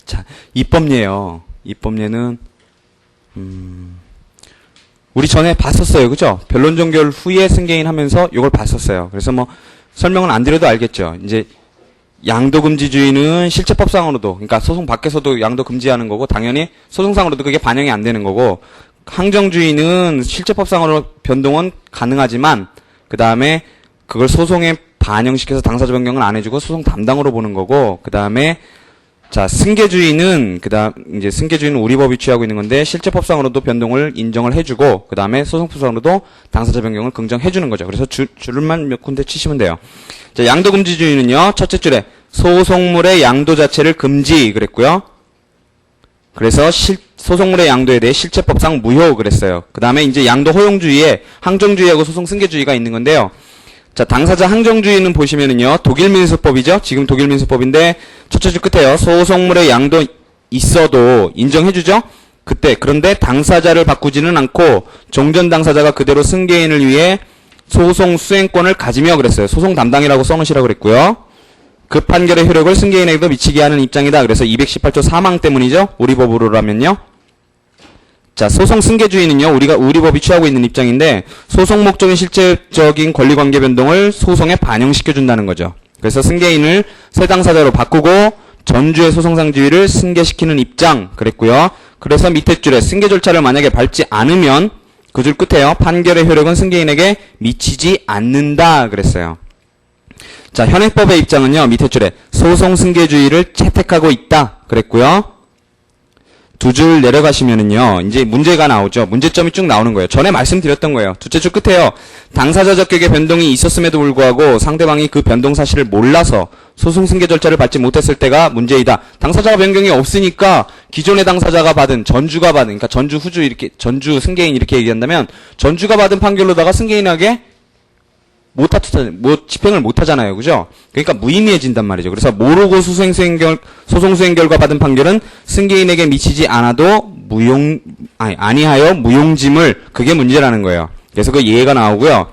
자, 입법례요. 입법례는 우리 전에 봤었어요. 그죠? 변론 종결 후에 승계인 하면서 이걸 봤었어요. 그래서 뭐 설명은 안 드려도 알겠죠. 이제 양도금지주의는 실체법상으로도, 그러니까 소송 밖에서도 양도 금지하는 거고, 당연히 소송상으로도 그게 반영이 안 되는 거고, 항정주의는 실체법상으로 변동은 가능하지만, 그 다음에 그걸 소송에 반영시켜서 당사자 변경을 안 해주고 소송 담당으로 보는 거고, 그 다음에 자, 승계주의는 이제 승계주의는 우리 법이 취하고 있는 건데 실체법상으로도 변동을 인정을 해주고 그 다음에 소송법상으로도 당사자 변경을 긍정해주는 거죠. 그래서 줄만 몇 군데 치시면 돼요. 자, 양도금지주의는요. 첫째 줄에 소송물의 양도 자체를 금지 그랬고요. 그래서 소송물의 양도에 대해 실체법상 무효 그랬어요. 그 다음에 이제 양도 허용주의에 항정주의하고 소송 승계주의가 있는 건데요. 자, 당사자 항정주의는 보시면은요, 독일민수법이죠? 지금 독일민수법인데, 첫째 줄 끝에요. 소송물의 양도 있어도 인정해주죠? 그런데 당사자를 바꾸지는 않고, 종전 당사자가 그대로 승계인을 위해 소송 수행권을 가지며 그랬어요. 소송 담당이라고 써놓으시라고 그랬고요. 그 판결의 효력을 승계인에게도 미치게 하는 입장이다. 그래서 218조 사망 때문이죠? 우리 법으로라면요. 자, 소송 승계주의는요, 우리 법이 취하고 있는 입장인데, 소송 목적인 실질적인 권리관계 변동을 소송에 반영시켜준다는 거죠. 그래서 승계인을 새 당사자로 바꾸고, 전주의 소송상 지위를 승계시키는 입장, 그랬고요. 그래서 밑에 줄에 승계 절차를 만약에 밟지 않으면, 그 줄 끝에요, 판결의 효력은 승계인에게 미치지 않는다, 그랬어요. 자, 현행법의 입장은요, 밑에 줄에 소송 승계주의를 채택하고 있다, 그랬고요. 두 줄 내려가시면은요, 이제 문제가 나오죠. 문제점이 쭉 나오는 거예요. 전에 말씀드렸던 거예요. 둘째 줄 끝에요. 당사자 적격의 변동이 있었음에도 불구하고 상대방이 그 변동 사실을 몰라서 소송 승계 절차를 밟지 못했을 때가 문제이다. 당사자가 변경이 없으니까 기존의 당사자가 받은, 전주가 받은, 그러니까 전주 후주 이렇게, 전주 승계인 이렇게 얘기한다면 전주가 받은 판결로다가 승계인에게 집행을 못 하잖아요. 그죠? 그러니까 무의미해진단 말이죠. 그래서 모르고 소송 수행 결과 받은 판결은 승계인에게 미치지 않아도 아니하여 무용짐을, 그게 문제라는 거예요. 그래서 그 예가 나오고요.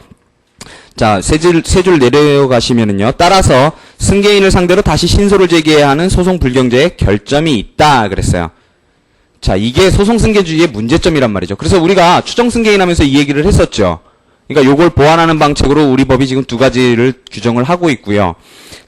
자, 세 줄 내려가시면은요. 따라서 승계인을 상대로 다시 신소를 제기해야 하는 소송 불경제에 결점이 있다. 그랬어요. 자, 이게 소송 승계주의의 문제점이란 말이죠. 그래서 우리가 추정 승계인 하면서 이 얘기를 했었죠. 그러니까 요걸 보완하는 방책으로 우리 법이 지금 두 가지를 규정을 하고 있고요.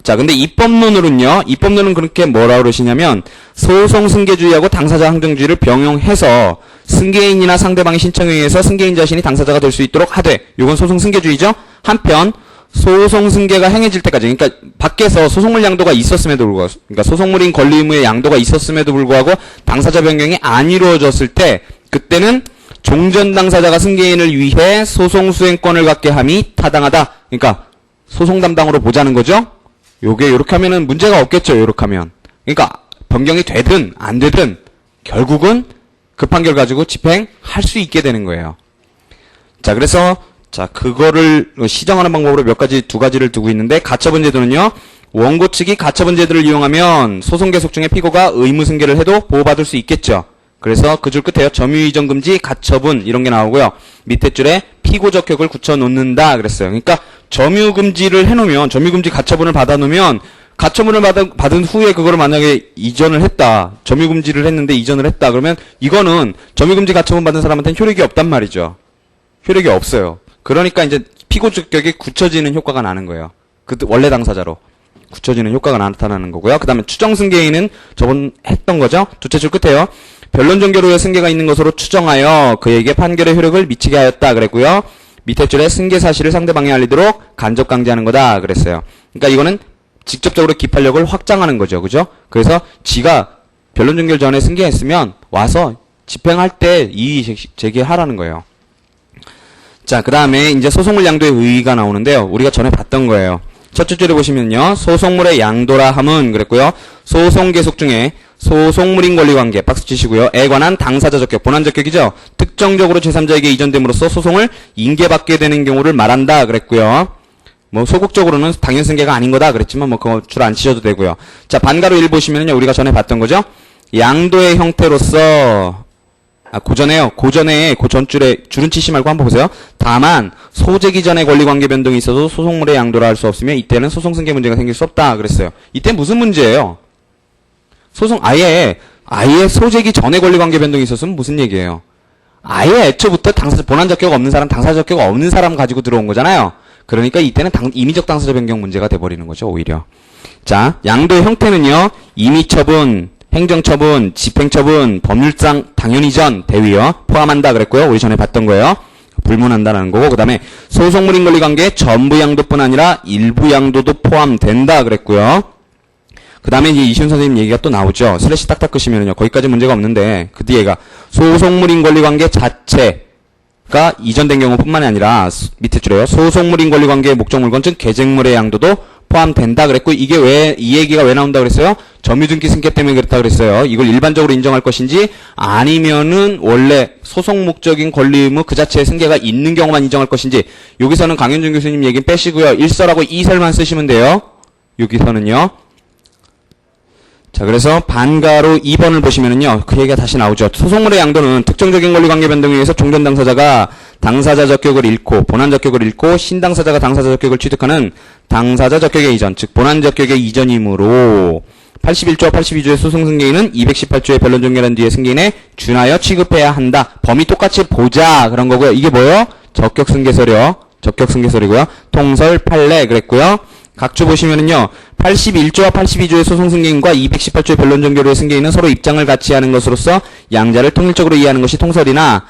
자, 근데 입법론은 그렇게 뭐라 그러시냐면 소송 승계주의하고 당사자 항정주의를 병용해서 승계인이나 상대방의 신청에 의해서 승계인 자신이 당사자가 될 수 있도록 하되, 요건 소송 승계주의죠. 한편 소송 승계가 행해질 때까지, 그러니까 밖에서 소송물 양도가 있었음에도 불구하고, 그러니까 소송물인 권리 의무의 양도가 있었음에도 불구하고 당사자 변경이 안 이루어졌을 때, 그때는 종전 당사자가 승계인을 위해 소송 수행권을 갖게 함이 타당하다. 그러니까 소송 담당으로 보자는 거죠. 요게 요렇게 하면은 문제가 없겠죠. 요렇게 하면. 그러니까 변경이 되든 안 되든 결국은 그 판결 가지고 집행할 수 있게 되는 거예요. 자, 그래서 자, 그거를 시정하는 방법으로 두 가지를 두고 있는데, 가처분 제도는요. 원고 측이 가처분 제도를 이용하면 소송 계속 중에 피고가 의무 승계를 해도 보호받을 수 있겠죠. 그래서 그 줄 끝에요. 점유이전 금지, 가처분 이런 게 나오고요. 밑에 줄에 피고 적격을 굳혀놓는다 그랬어요. 그러니까 점유금지를 해놓으면, 점유금지 가처분을 받아놓으면, 가처분을 받은 후에 그거를 만약에 이전을 했다. 점유금지를 했는데 이전을 했다. 그러면 이거는 점유금지 가처분 받은 사람한테는 효력이 없단 말이죠. 효력이 없어요. 그러니까 이제 피고 적격이 굳혀지는 효과가 나는 거예요. 그 원래 당사자로 굳혀지는 효과가 나타나는 거고요. 그 다음에 추정승계인은 저번 했던 거죠. 둘째 줄 끝에요. 변론 종결 후에 승계가 있는 것으로 추정하여 그에게 판결의 효력을 미치게 하였다 그랬고요. 밑에 줄에 승계 사실을 상대방에 알리도록 간접 강제하는 거다 그랬어요. 그러니까 이거는 직접적으로 기판력을 확장하는 거죠. 그죠? 그래서 지가 변론 종결 전에 승계했으면 와서 집행할 때 이의 제기하라는 거예요. 자, 그 다음에 이제 소송물 양도의 의의가 나오는데요. 우리가 전에 봤던 거예요. 첫째 줄에 보시면요. 소송물의 양도라 함은 그랬고요. 소송 계속 중에 소송물인 권리관계 박스 치시고요. 에 관한 당사자 적격, 본안 적격이죠. 특정적으로 제3자에게 이전됨으로써 소송을 인계받게 되는 경우를 말한다 그랬고요. 뭐 소극적으로는 당연 승계가 아닌 거다 그랬지만 뭐 그거 줄 안 치셔도 되고요. 자, 반가로 1 보시면요. 우리가 전에 봤던 거죠. 양도의 형태로서 고전에 그 전줄에 줄은 치시 말고 한번 보세요. 다만 소재기 전에 권리관계 변동이 있어도 소송물의 양도라 할 수 없으며 이때는 소송승계 문제가 생길 수 없다 그랬어요. 이때 무슨 문제예요? 소송 아예 소재기 전에 권리관계 변동이 있었으면 무슨 얘기예요? 아예 애초부터 본안 적격 없는 사람, 당사자 적격 없는 사람 가지고 들어온 거잖아요. 그러니까 이때는 임의적 당사자 변경 문제가 돼버리는 거죠, 오히려. 자, 양도의 형태는요, 임의처분, 행정처분, 집행처분, 법률상 당연이전, 대위요, 포함한다 그랬고요. 우리 전에 봤던 거예요. 불문한다라는 거고, 그 다음에 소송물인 권리관계 전부 양도뿐 아니라 일부 양도도 포함된다 그랬고요. 그 다음에 이제 이시훈 선생님 얘기가 또 나오죠. 슬래시 딱딱 끄시면은요, 거기까지 문제가 없는데, 그 뒤에가 소송물인 권리관계 자체가 이전된 경우뿐만이 아니라, 밑에 줄에요. 소송물인 권리관계의 목적물건, 즉 계쟁물의 양도도 포함된다 그랬고, 이게 이 얘기가 왜 나온다 그랬어요? 점유등기 승계 때문에 그랬다 그랬어요. 이걸 일반적으로 인정할 것인지, 아니면은 원래 소송 목적인 권리 의무 그 자체의 승계가 있는 경우만 인정할 것인지, 여기서는 강현준 교수님 얘기는 빼시고요. 1설하고 2설만 쓰시면 돼요. 여기서는요. 자, 그래서 반가로 2번을 보시면은요, 그 얘기가 다시 나오죠. 소송물의 양도는 특정적인 권리관계 변동에 의해서 종전 당사자가 당사자 적격을 잃고, 본안 적격을 잃고, 신당사자가 당사자 적격을 취득하는 당사자 적격의 이전, 즉, 본안 적격의 이전이므로, 81조와 82조의 소송 승계인은 218조의 변론 종결한 뒤에 승계인에 준하여 취급해야 한다. 범위 똑같이 보자. 그런 거고요. 이게 뭐예요? 적격 승계설이요. 적격 승계설이고요. 통설 판례 그랬고요. 각주 보시면은요, 81조와 82조의 소송 승계인과 218조의 변론 종결의 승계인은 서로 입장을 같이 하는 것으로서 양자를 통일적으로 이해하는 것이 통설이나,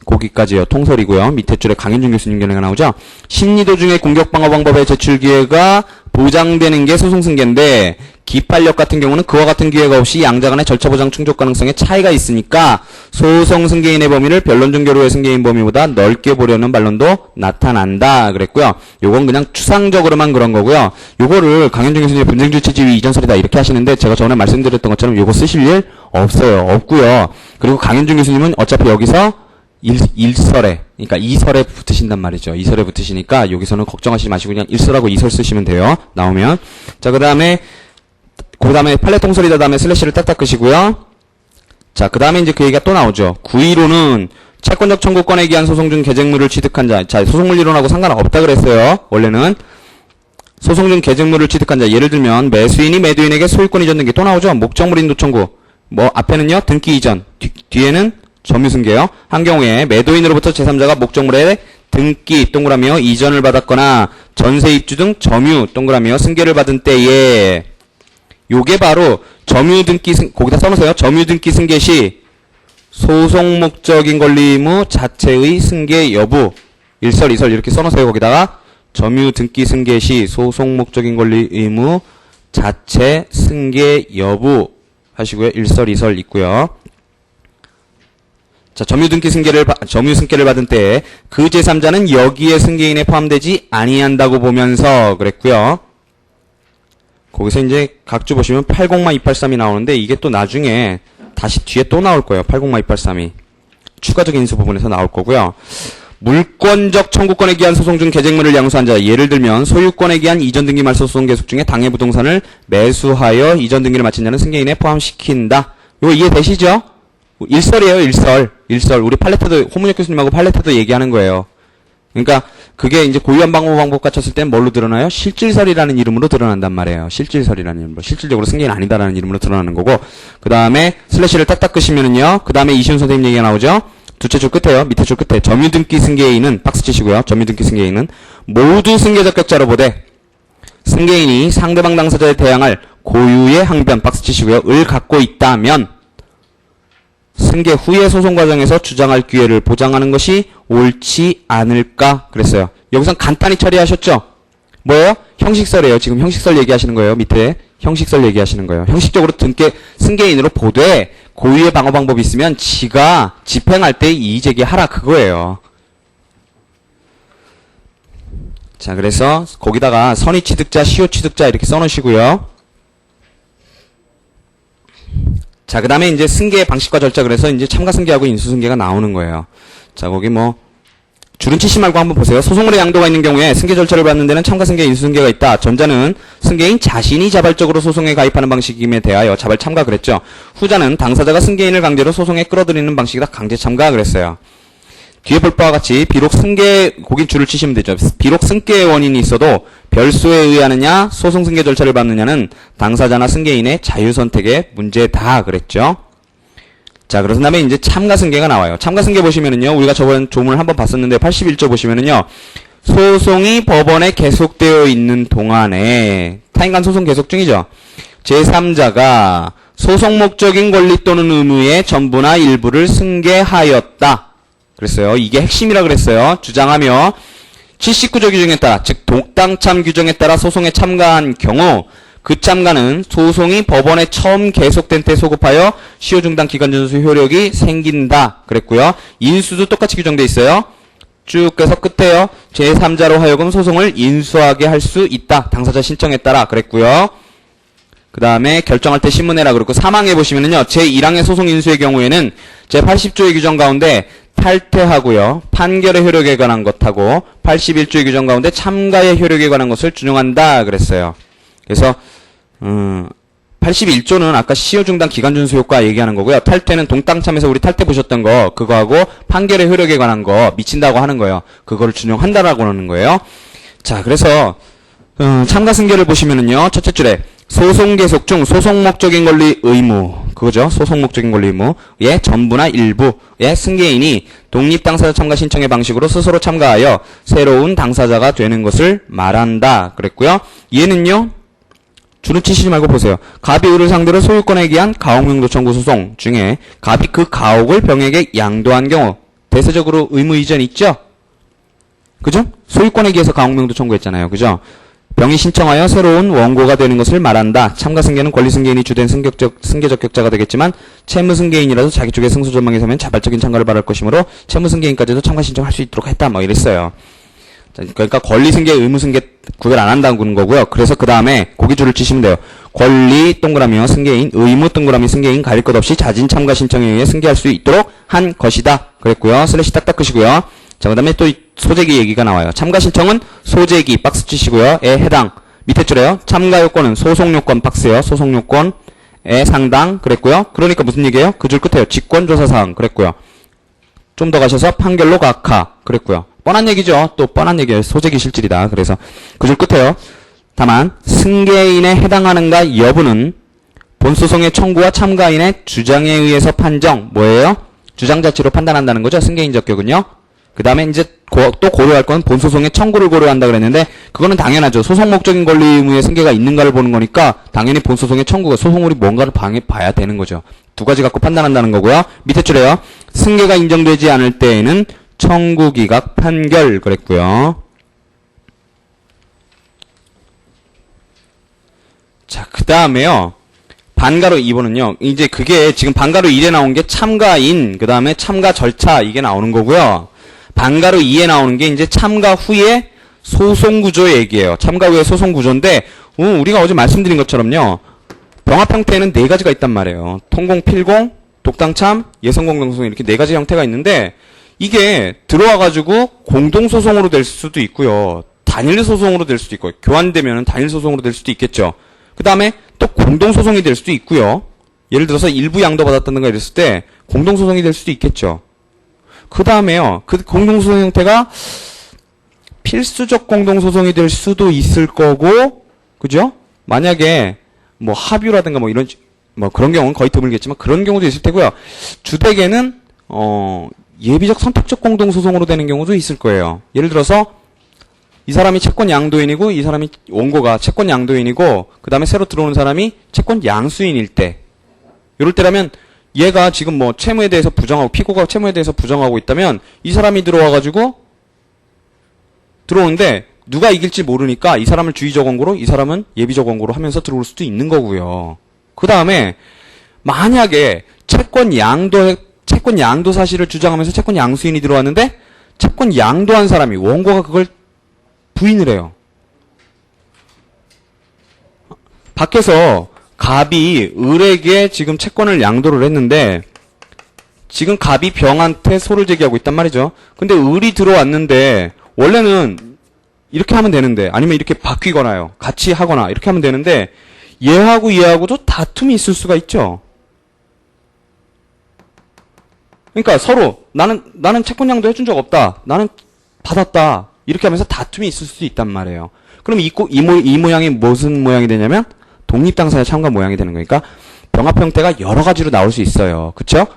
거기까지요. 통설이고요. 밑에 줄에 강현준 교수님 견해가 나오죠. 심리도 중에 공격방어 방법의 제출 기회가 보장되는 게 소송 승계인데, 기판력 같은 경우는 그와 같은 기회가 없이 양자 간의 절차 보장 충족 가능성에 차이가 있으니까 소송 승계인의 범위를 변론 종결 후의 승계인 범위보다 넓게 보려는 반론도 나타난다 그랬고요. 요건 그냥 추상적으로만 그런 거고요. 요거를 강현준 교수님 분쟁주체지위 이전설이다 이렇게 하시는데, 제가 전에 말씀드렸던 것처럼 요거 쓰실 일 없어요. 없고요. 그리고 강현준 교수님은 어차피 여기서 1설에, 그러니까 2설에 붙으신단 말이죠. 2설에 붙으시니까 여기서는 걱정하시지 마시고 그냥 1설하고 2설 쓰시면 돼요. 나오면. 자, 그 다음에 판례 통설이다 다음에 슬래시를 딱딱 끄시고요. 자, 그 다음에 이제 그 얘기가 또 나오죠. 9위로는 채권적 청구권에 기한 소송 중 계쟁물을 취득한 자. 자, 소송물 이론하고 상관없다 그랬어요. 원래는. 소송 중 계쟁물을 취득한 자. 예를 들면 매수인이 매도인에게 소유권 이전 등기 또 나오죠. 목적물 인도 청구. 앞에는요, 등기 이전. 뒤에는 점유승계요. 한 경우에 매도인으로부터 제3자가 목적물에 등기 동그라미요 이전을 받았거나 전세 입주 등 점유 동그라미요 승계를 받은 때에, 요게 바로 거기다 써놓으세요. 점유등기 승계 시 소송 목적인 권리 의무 자체의 승계 여부. 1설, 2설 이렇게 써놓으세요. 거기다가 점유등기 승계 시 소송 목적인 권리 의무 자체 승계 여부 하시고요. 1설, 2설 있고요. 자, 점유승계를 받은 때에 그 제3자는 여기에 승계인에 포함되지 아니한다고 보면서 그랬고요. 거기서 이제 각주 보시면 80283이 나오는데, 이게 또 나중에 다시 뒤에 또 나올 거예요. 80283이. 추가적인 인수 부분에서 나올 거고요. 물권적 청구권에 기한 소송 중 계쟁물을 양수한 자. 예를 들면 소유권에 기한 이전 등기 말소 소송 계속 중에 당해 부동산을 매수하여 이전 등기를 마친 자는 승계인에 포함시킨다. 이거 이해되시죠? 1설이에요, 1설. 우리 호문혁 교수님하고 팔레트도 얘기하는 거예요. 그러니까 그게 이제 고유한 방법 갖췄을 땐 뭘로 드러나요? 실질설이라는 이름으로 드러난단 말이에요. 실질설이라는 이름으로. 실질적으로 승계인 아니다라는 이름으로 드러나는 거고, 그 다음에 슬래시를 딱딱 끄시면은요, 그 다음에 이시훈 선생님 얘기가 나오죠? 두째 줄 끝에요. 밑에 줄 끝에 점유등기 승계인은 박스 치시고요. 점유등기 승계인은 모두 승계 적격자로 보되 승계인이 상대방 당사자에 대항할 고유의 항변 박스 치시고요. 을 갖고 있다면 승계 후의 소송 과정에서 주장할 기회를 보장하는 것이 옳지 않을까 그랬어요. 여기선 간단히 처리하셨죠? 뭐예요? 형식설이에요. 지금 형식설 얘기하시는 거예요. 밑에 형식설 얘기하시는 거예요. 형식적으로 승계인으로 보되 고유의 방어 방법이 있으면 지가 집행할 때 이의 제기하라 그거예요. 자, 그래서 거기다가 선의 취득자, 시효 취득자 이렇게 써놓으시고요. 자, 그 다음에 이제 승계의 방식과 절차, 그래서 이제 참가 승계하고 인수 승계가 나오는 거예요. 자, 거기 줄은 치시 말고 한번 보세요. 소송물의 양도가 있는 경우에 승계 절차를 받는 데는 참가 승계, 인수 승계가 있다. 전자는 승계인 자신이 자발적으로 소송에 가입하는 방식임에 대하여 자발 참가 그랬죠. 후자는 당사자가 승계인을 강제로 소송에 끌어들이는 방식이다. 강제 참가 그랬어요. 뒤에 볼 바와 같이 비록 승계 거긴 줄을 치시면 되죠. 비록 승계의 원인이 있어도 별소에 의하느냐 소송 승계 절차를 밟느냐는 당사자나 승계인의 자유선택의 문제다 그랬죠. 자, 그래서 다음에 이제 참가 승계가 나와요. 참가 승계 보시면은요, 우리가 저번 조문을 한번 봤었는데 81조 보시면은요, 소송이 법원에 계속되어 있는 동안에 타인간 소송 계속 중이죠. 제3자가 소송 목적인 권리 또는 의무의 전부나 일부를 승계하였다. 그랬어요. 이게 핵심이라 그랬어요. 주장하며 79조 규정에 따라, 즉 독당참 규정에 따라 소송에 참가한 경우 그 참가는 소송이 법원에 처음 계속된 때 소급하여 시효중단 기간 전수 효력이 생긴다. 그랬고요. 인수도 똑같이 규정돼 있어요. 쭉 해서 끝에요. 제3자로 하여금 소송을 인수하게 할 수 있다. 당사자 신청에 따라 그랬고요. 그 다음에 결정할 때 신문해라 그랬고 사망해 보시면은요. 제1항의 소송 인수의 경우에는 제80조의 규정 가운데 탈퇴하고요. 판결의 효력에 관한 것하고 81조의 규정 가운데 참가의 효력에 관한 것을 준용한다 그랬어요. 그래서 81조는 아까 시효중단 기간준수 효과 얘기하는 거고요. 탈퇴는 동땅참에서 우리 탈퇴 보셨던 거 그거하고 판결의 효력에 관한 거 미친다고 하는 거예요. 그거를 준용한다라고 하는 거예요. 자, 그래서 참가 승계를 보시면은요. 첫째 줄에 소송 계속 중 소송 목적인 권리 의무 그거죠. 소송 목적인 권리 의무의 전부나 일부의 승계인이 독립 당사자 참가 신청의 방식으로 스스로 참가하여 새로운 당사자가 되는 것을 말한다 그랬고요. 얘는요. 줄을 치시지 말고 보세요. 갑이 을을 상대로 소유권에 기한 가혹명도 청구 소송 중에 갑이 그 가혹을 병에게 양도한 경우 대세적으로 의무 이전 있죠? 그죠? 소유권에 기해서 가혹명도 청구했잖아요. 그죠? 병이 신청하여 새로운 원고가 되는 것을 말한다. 참가 승계는 권리 승계인이 주된 승계적 격자가 되겠지만 채무 승계인이라도 자기 쪽의 승소 전망에 서면 자발적인 참가를 바랄 것이므로 채무 승계인까지도 참가 신청할 수 있도록 했다. 뭐 이랬어요. 그러니까 권리 승계, 의무 승계 구별 안 한다는 거고요. 그래서 그 다음에 고기줄을 치시면 돼요. 권리 동그라미와 승계인, 의무 동그라미 승계인 가릴 것 없이 자진 참가 신청에 의해 승계할 수 있도록 한 것이다. 그랬고요. 슬래시 딱딱 끄시고요. 자, 그 다음에 또 소재기 얘기가 나와요. 참가 신청은 소재기 박스 치시고요. 에 해당. 밑에 줄에요. 참가 요건은 소송 요건 박스요. 소송 요건에 상당. 그랬고요. 그러니까 무슨 얘기예요? 그 줄 끝에요. 직권조사사항. 그랬고요. 좀 더 가셔서 판결로 각하. 그랬고요. 뻔한 얘기죠. 또 뻔한 얘기예요. 소재기 실질이다. 그래서 그 줄 끝에요. 다만 승계인에 해당하는가 여부는 본소송의 청구와 참가인의 주장에 의해서 판정. 뭐예요? 주장 자체로 판단한다는 거죠. 승계인 적격은요. 그 다음에 이제 또 고려할 건 본소송의 청구를 고려한다 그랬는데 그거는 당연하죠. 소송 목적인 권리 의무의 승계가 있는가를 보는 거니까 당연히 본소송의 청구가 소송물이 뭔가를 봐야 되는 거죠. 두 가지 갖고 판단한다는 거고요. 밑에 줄에요. 승계가 인정되지 않을 때에는 청구기각 판결 그랬고요. 자, 그 다음에요. 반가로 2번은요. 이제 그게 지금 반가로 1에 나온 게 참가인, 그 다음에 참가 절차 이게 나오는 거고요. 반가로 2에 나오는 게 이제 참가 후에 소송구조 얘기예요. 참가 후에 소송구조인데 우리가 어제 말씀드린 것처럼요. 병합 형태에는 4가지가 있단 말이에요. 통공, 필공, 독당참, 예선공동소송 이렇게 4가지 형태가 있는데 이게 들어와가지고 공동소송으로 될 수도 있고요. 단일소송으로 될 수도 있고요. 교환되면 단일소송으로 될 수도 있겠죠. 그 다음에 또 공동소송이 될 수도 있고요. 예를 들어서 일부 양도받았다든가 이랬을 때 공동소송이 될 수도 있겠죠. 그 다음에요. 그 공동소송 형태가 필수적 공동소송이 될 수도 있을 거고, 그죠? 만약에 뭐 합유라든가 뭐 이런 뭐 그런 경우는 거의 드물겠지만 그런 경우도 있을 테고요. 주택에는 예비적 선택적 공동소송으로 되는 경우도 있을 거예요. 예를 들어서 이 사람이 채권 양도인이고 이 사람이 원고가 채권 양도인이고 그 다음에 새로 들어오는 사람이 채권 양수인일 때 이럴 때라면 얘가 지금 뭐 채무에 대해서 부정하고 피고가 채무에 대해서 부정하고 있다면 이 사람이 들어와가지고 들어오는데 누가 이길지 모르니까 이 사람을 주의적 원고로 이 사람은 예비적 원고로 하면서 들어올 수도 있는 거고요. 그 다음에 만약에 채권 양도 사실을 주장하면서 채권 양수인이 들어왔는데 채권 양도한 사람이 원고가 그걸 부인을 해요. 밖에서 갑이 을에게 지금 채권을 양도를 했는데 지금 갑이 병한테 소를 제기하고 있단 말이죠. 근데 을이 들어왔는데 원래는 이렇게 하면 되는데 아니면 이렇게 바뀌거나요. 같이 하거나 이렇게 하면 되는데 얘하고 얘하고도 다툼이 있을 수가 있죠. 그러니까 서로 나는 채권양도 해준 적 없다. 나는 받았다. 이렇게 하면서 다툼이 있을 수도 있단 말이에요. 그럼 이 모양이 무슨 모양이 되냐면 독립당사자 참가 모양이 되는 거니까 병합 형태가 여러 가지로 나올 수 있어요. 그쵸?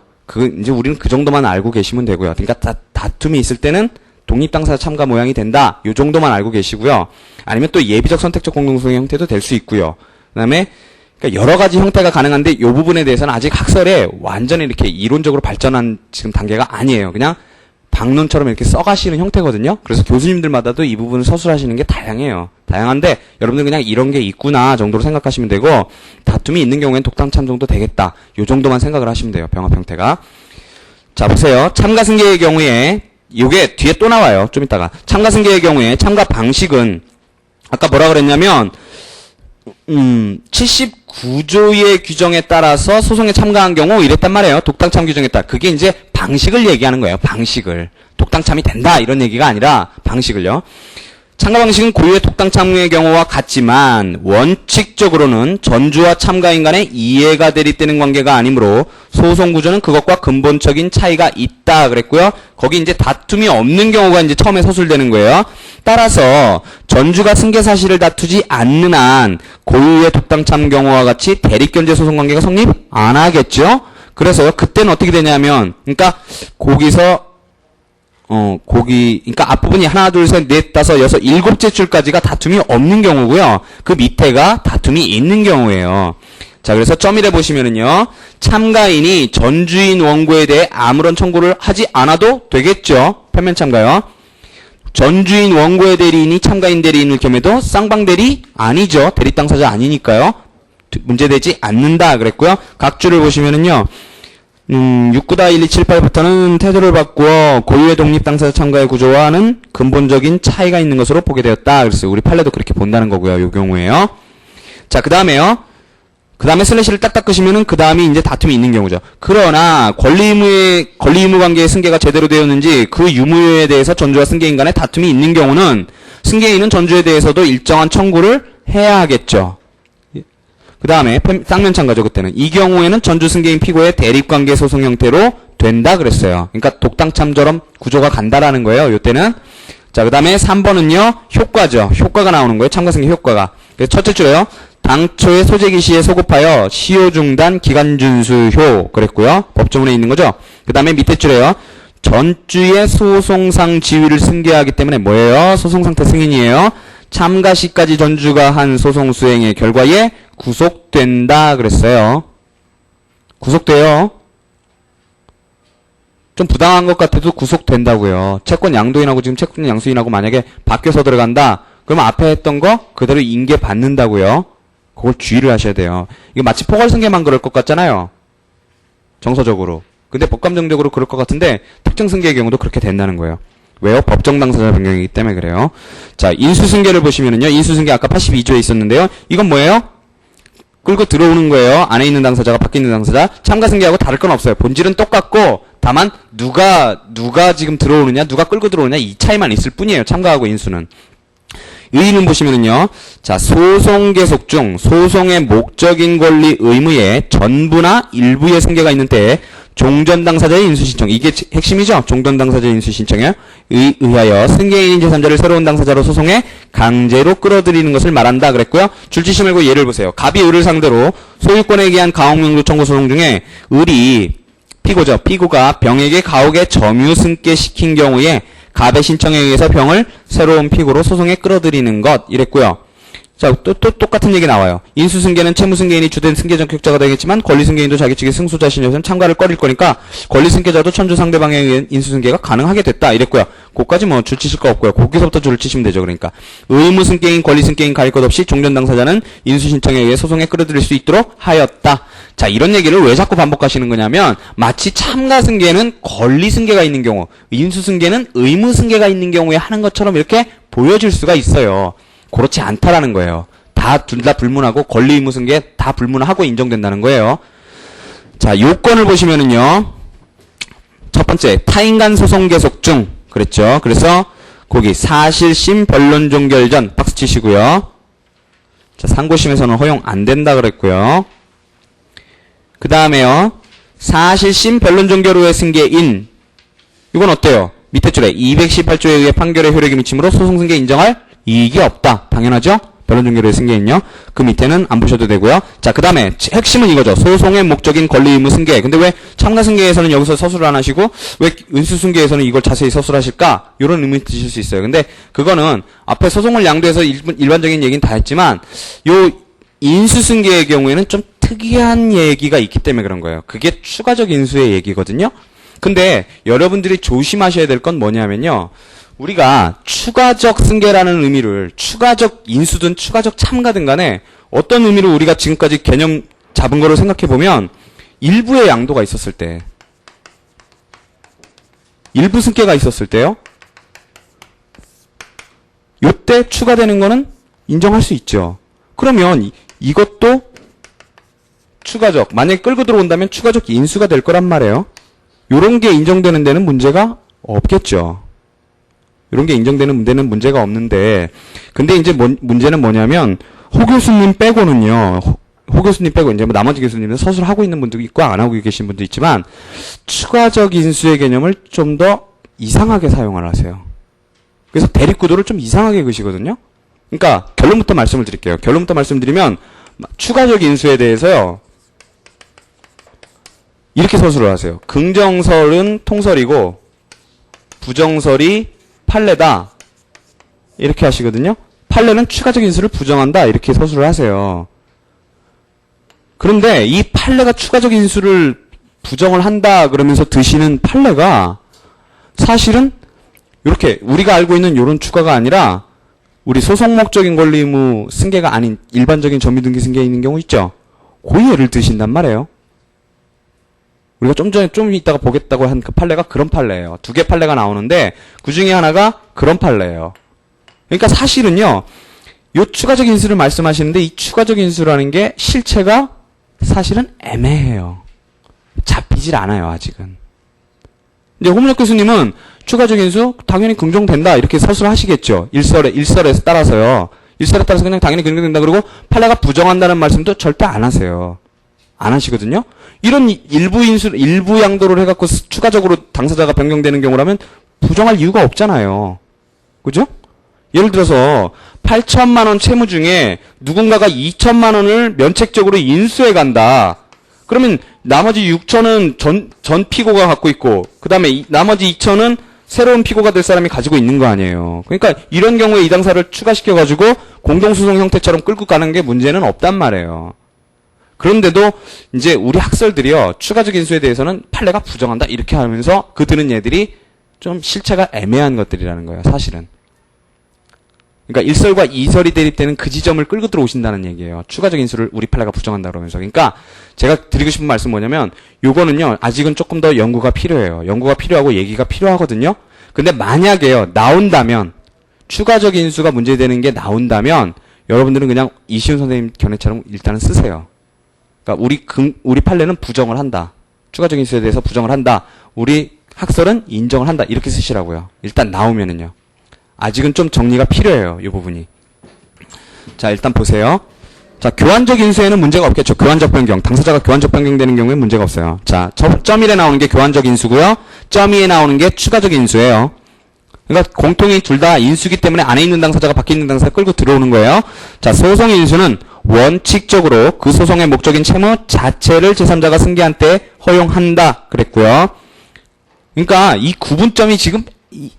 이제 우리는 그 정도만 알고 계시면 되고요. 그러니까 다툼이 있을 때는 독립당사자 참가 모양이 된다. 요 정도만 알고 계시고요. 아니면 또 예비적 선택적 공동소유 형태도 될 수 있고요. 그 다음에 그러니까 여러 가지 형태가 가능한데 이 부분에 대해서는 아직 학설에 완전히 이렇게 이론적으로 발전한 지금 단계가 아니에요. 그냥 방론처럼 이렇게 써가시는 형태거든요. 그래서 교수님들마다도 이 부분을 서술하시는 게 다양해요. 다양한데 여러분들 그냥 이런 게 있구나 정도로 생각하시면 되고 다툼이 있는 경우엔 독당참 정도 되겠다. 요 정도만 생각을 하시면 돼요. 병합 형태가. 자 보세요. 참가승계의 경우에 요게 뒤에 또 나와요. 좀 이따가. 참가승계의 경우에 참가 방식은 아까 뭐라 그랬냐면 79조의 규정에 따라서 소송에 참가한 경우 이랬단 말이에요. 독당참 규정에 따라. 그게 이제 방식을 얘기하는 거예요. 방식을. 독당참이 된다 이런 얘기가 아니라 방식을요. 참가 방식은 고유의 독당참의 경우와 같지만 원칙적으로는 전주와 참가인 간의 이해가 대립되는 관계가 아니므로 소송 구조는 그것과 근본적인 차이가 있다 그랬고요. 거기 이제 다툼이 없는 경우가 이제 처음에 서술되는 거예요. 따라서 전주가 승계 사실을 다투지 않는 한 고유의 독당참 경우와 같이 대립견제 소송 관계가 성립 안 하겠죠. 그래서 그때는 어떻게 되냐면 그러니까 거기서 그러니까 앞부분이 하나, 둘, 셋, 넷, 다섯, 여섯, 일곱째 줄까지가 다툼이 없는 경우고요. 그 밑에가 다툼이 있는 경우예요. 자, 그래서 점일에 보시면은요. 참가인이 전주인 원고에 대해 아무런 청구를 하지 않아도 되겠죠. 편면 참가요. 전주인 원고의 대리인이 참가인 대리인을 겸해도 쌍방대리 아니죠. 대립당사자 아니니까요. 문제되지 않는다 그랬고요. 각 줄을 보시면은요. 6-9-1-2-7-8부터는 태도를 바꾸어 고유의 독립당사자 참가의 구조와는 근본적인 차이가 있는 것으로 보게 되었다. 그래서 우리 판례도 그렇게 본다는 거고요. 요 경우에요. 자, 그 다음에 슬래시를 딱딱 끄시면은 그 다음이 이제 다툼이 있는 경우죠. 그러나 권리 의무 관계의 승계가 제대로 되었는지 그 유무에 대해서 전주와 승계인 간에 다툼이 있는 경우는 승계인은 전주에 대해서도 일정한 청구를 해야 하겠죠. 그 다음에 쌍면 참가죠. 그때는 이 경우에는 전주 승계인 피고의 대립관계 소송 형태로 된다 그랬어요. 그러니까 독당참처럼 구조가 간다라는 거예요. 요때는. 자, 그 다음에 3번은요. 효과죠. 효과가 나오는 거예요. 참가승계 효과가. 그래서 첫째 줄에요. 당초의 소재기 시에 소급하여 시효 중단 기간 준수효 그랬고요. 법조문에 있는 거죠. 그 다음에 밑에 줄에요. 전주의 소송상 지위를 승계하기 때문에 뭐예요? 소송상태 승인이에요. 참가 시까지 전주가 한 소송 수행의 결과에 구속된다 그랬어요. 구속돼요. 좀 부당한 것 같아도 구속된다고요. 채권 양도인하고 지금 채권 양수인하고 만약에 바뀌어서 들어간다. 그러면 앞에 했던 거 그대로 인계 받는다고요. 그걸 주의를 하셔야 돼요. 이거 마치 포괄승계만 그럴 것 같잖아요. 정서적으로. 근데 법감정적으로 그럴 것 같은데 특정승계의 경우도 그렇게 된다는 거예요. 왜요? 법정 당사자 변경이기 때문에 그래요. 자, 인수승계를 보시면은요. 인수승계 아까 82조에 있었는데요. 이건 뭐예요? 끌고 들어오는 거예요. 안에 있는 당사자가 밖에 있는 당사자. 참가승계하고 다를 건 없어요. 본질은 똑같고 다만 누가 지금 들어오느냐, 누가 끌고 들어오느냐 이 차이만 있을 뿐이에요. 참가하고 인수는. 의의는 보시면은요. 자, 소송 계속 중 소송의 목적인 권리 의무에 전부나 일부의 승계가 있는 때에 종전 당사자의 인수 신청. 이게 핵심이죠. 종전 당사자의 인수 신청에 의하여 승계인인 제3자를 새로운 당사자로 소송에 강제로 끌어들이는 것을 말한다 그랬고요. 줄지시 말고 예를 보세요. 갑이 을을 상대로 소유권에 의한 가혹명도 청구 소송 중에 을이 피고죠. 피고가 병에게 가혹에 점유 승계시킨 경우에 갑의 신청에 의해서 병을 새로운 피고로 소송에 끌어들이는 것 이랬고요. 자, 또 똑같은 얘기 나와요. 인수승계는 채무승계인이 주된 승계 전격자가 되겠지만 권리승계인도 자기 측의 승소자 신여서는 참가를 꺼릴 거니까 권리승계자도 천주 상대방에 의한 인수승계가 가능하게 됐다 이랬고요. 그것까지 뭐 줄 치실 거 없고요. 거기서부터 줄을 치시면 되죠. 그러니까 의무승계인, 권리승계인 가릴 것 없이 종전 당사자는 인수신청에 의해 소송에 끌어들일 수 있도록 하였다. 자, 이런 얘기를 왜 자꾸 반복하시는 거냐면 마치 참가승계는 권리승계가 있는 경우, 인수승계는 의무승계가 있는 경우에 하는 것처럼 이렇게 보여질 수가 있어요. 그렇지 않다라는 거예요. 둘 다 불문하고 권리 의무 승계 다 불문하고 인정된다는 거예요. 자, 요건을 보시면은요. 첫 번째, 타인간 소송 계속 중 그랬죠. 그래서 거기 사실심 변론 종결 전 박수 치시고요. 자, 상고심에서는 허용 안 된다 그랬고요. 그 다음에요. 사실심 변론종결 후의 승계인. 이건 어때요? 밑에 줄에 218조에 의해 판결의 효력이 미치므로 소송승계 인정할 이익이 없다. 당연하죠? 변론종결 후의 승계인요. 그 밑에는 안 보셔도 되고요. 자, 그 다음에 핵심은 이거죠. 소송의 목적인 권리 의무 승계. 근데 왜 참가승계에서는 여기서 서술을 안 하시고 왜 은수승계에서는 이걸 자세히 서술하실까? 이런 의문이 드실 수 있어요. 근데 그거는 앞에 소송을 양도해서 일반적인 얘기는 다 했지만 요 인수승계의 경우에는 좀 특이한 얘기가 있기 때문에 그런 거예요. 그게 추가적 인수의 얘기거든요. 근데 여러분들이 조심하셔야 될 건 뭐냐면요. 우리가 추가적 승계라는 의미를 추가적 인수든 추가적 참가든 간에 어떤 의미로 우리가 지금까지 개념 잡은 거를 생각해 보면 일부의 양도가 있었을 때 일부 승계가 있었을 때요. 요때 추가되는 거는 인정할 수 있죠. 그러면 이것도 추가적 만약에 끌고 들어온다면 추가적 인수가 될 거란 말이에요. 요런 게 인정되는 데는 문제가 없겠죠. 이런 게 인정되는 데는 문제가 없는데, 근데 이제 문제는 뭐냐면, 호 교수님 빼고는요, 호 교수님 빼고, 이제 뭐 나머지 교수님은 서술하고 있는 분도 있고, 안 하고 계신 분도 있지만, 추가적 인수의 개념을 좀 더 이상하게 사용을 하세요. 그래서 대립구도를 좀 이상하게 그시거든요? 그러니까, 결론부터 말씀을 드릴게요. 결론부터 말씀드리면, 추가적 인수에 대해서요, 이렇게 서술을 하세요. 긍정설은 통설이고, 부정설이 판례다. 이렇게 하시거든요. 판례는 추가적 인수를 부정한다. 이렇게 서술을 하세요. 그런데 이 판례가 추가적 인수를 부정을 한다 그러면서 드시는 판례가 사실은 이렇게 우리가 알고 있는 이런 추가가 아니라 우리 소송 목적인 권리 의무 승계가 아닌 일반적인 점유등기 승계에 있는 경우 있죠. 그 예를 드신단 말이에요. 우리가 좀 전에 좀 이따가 보겠다고 한 그 판례가 그런 판례예요. 두 개 판례가 나오는데 그 중에 하나가 그런 판례예요. 그러니까 사실은요. 요 추가적 인수를 말씀하시는데 이 추가적 인수라는 게 실체가 사실은 애매해요. 잡히질 않아요. 아직은. 이제 홍문혁 교수님은 추가적 인수 당연히 긍정된다 이렇게 서술하시겠죠. 일설에 따라서요. 일설에 따라서 그냥 당연히 긍정된다 그러고 판례가 부정한다는 말씀도 절대 안 하세요. 안 하시거든요. 이런 일부 양도를 해갖고 추가적으로 당사자가 변경되는 경우라면 부정할 이유가 없잖아요. 그죠? 예를 들어서 8천만 원 채무 중에 누군가가 2천만 원을 면책적으로 인수해 간다. 그러면 나머지 6천은 전 피고가 갖고 있고 그 다음에 나머지 2천은 새로운 피고가 될 사람이 가지고 있는 거 아니에요. 그러니까 이런 경우에 이 당사를 추가시켜가지고 공동소송 형태처럼 끌고 가는 게 문제는 없단 말이에요. 그런데도 이제 우리 학설들이요. 추가적 인수에 대해서는 판례가 부정한다 이렇게 하면서 그 드는 얘들이 좀 실체가 애매한 것들이라는 거예요. 사실은. 그러니까 일설과 이설이 대립되는 그 지점을 끌고 들어오신다는 얘기예요. 추가적 인수를 우리 판례가 부정한다 그러면서. 그러니까 제가 드리고 싶은 말씀 뭐냐면 요거는요. 아직은 조금 더 연구가 필요해요. 연구가 필요하고 얘기가 필요하거든요. 근데 만약에요. 나온다면 추가적 인수가 문제되는 게 나온다면 여러분들은 그냥 이시훈 선생님 견해처럼 일단은 쓰세요. 그러니까 우리 판례는 부정을 한다. 추가적 인수에 대해서 부정을 한다. 우리 학설은 인정을 한다. 이렇게 쓰시라고요. 일단 나오면은요. 아직은 좀 정리가 필요해요. 이 부분이. 자, 일단 보세요. 자, 교환적 인수에는 문제가 없겠죠. 교환적 변경. 당사자가 교환적 변경되는 경우에 문제가 없어요. 자, 점 1에 나오는 게 교환적 인수고요. 점 2에 나오는 게 추가적 인수예요. 그러니까 공통이 둘 다 인수기 때문에 안에 있는 당사자가 밖에 있는 당사자 끌고 들어오는 거예요. 자, 소송 인수는 원칙적으로 그 소송의 목적인 채무 자체를 제3자가 승계한 때 허용한다 그랬고요. 그러니까 이 구분점이 지금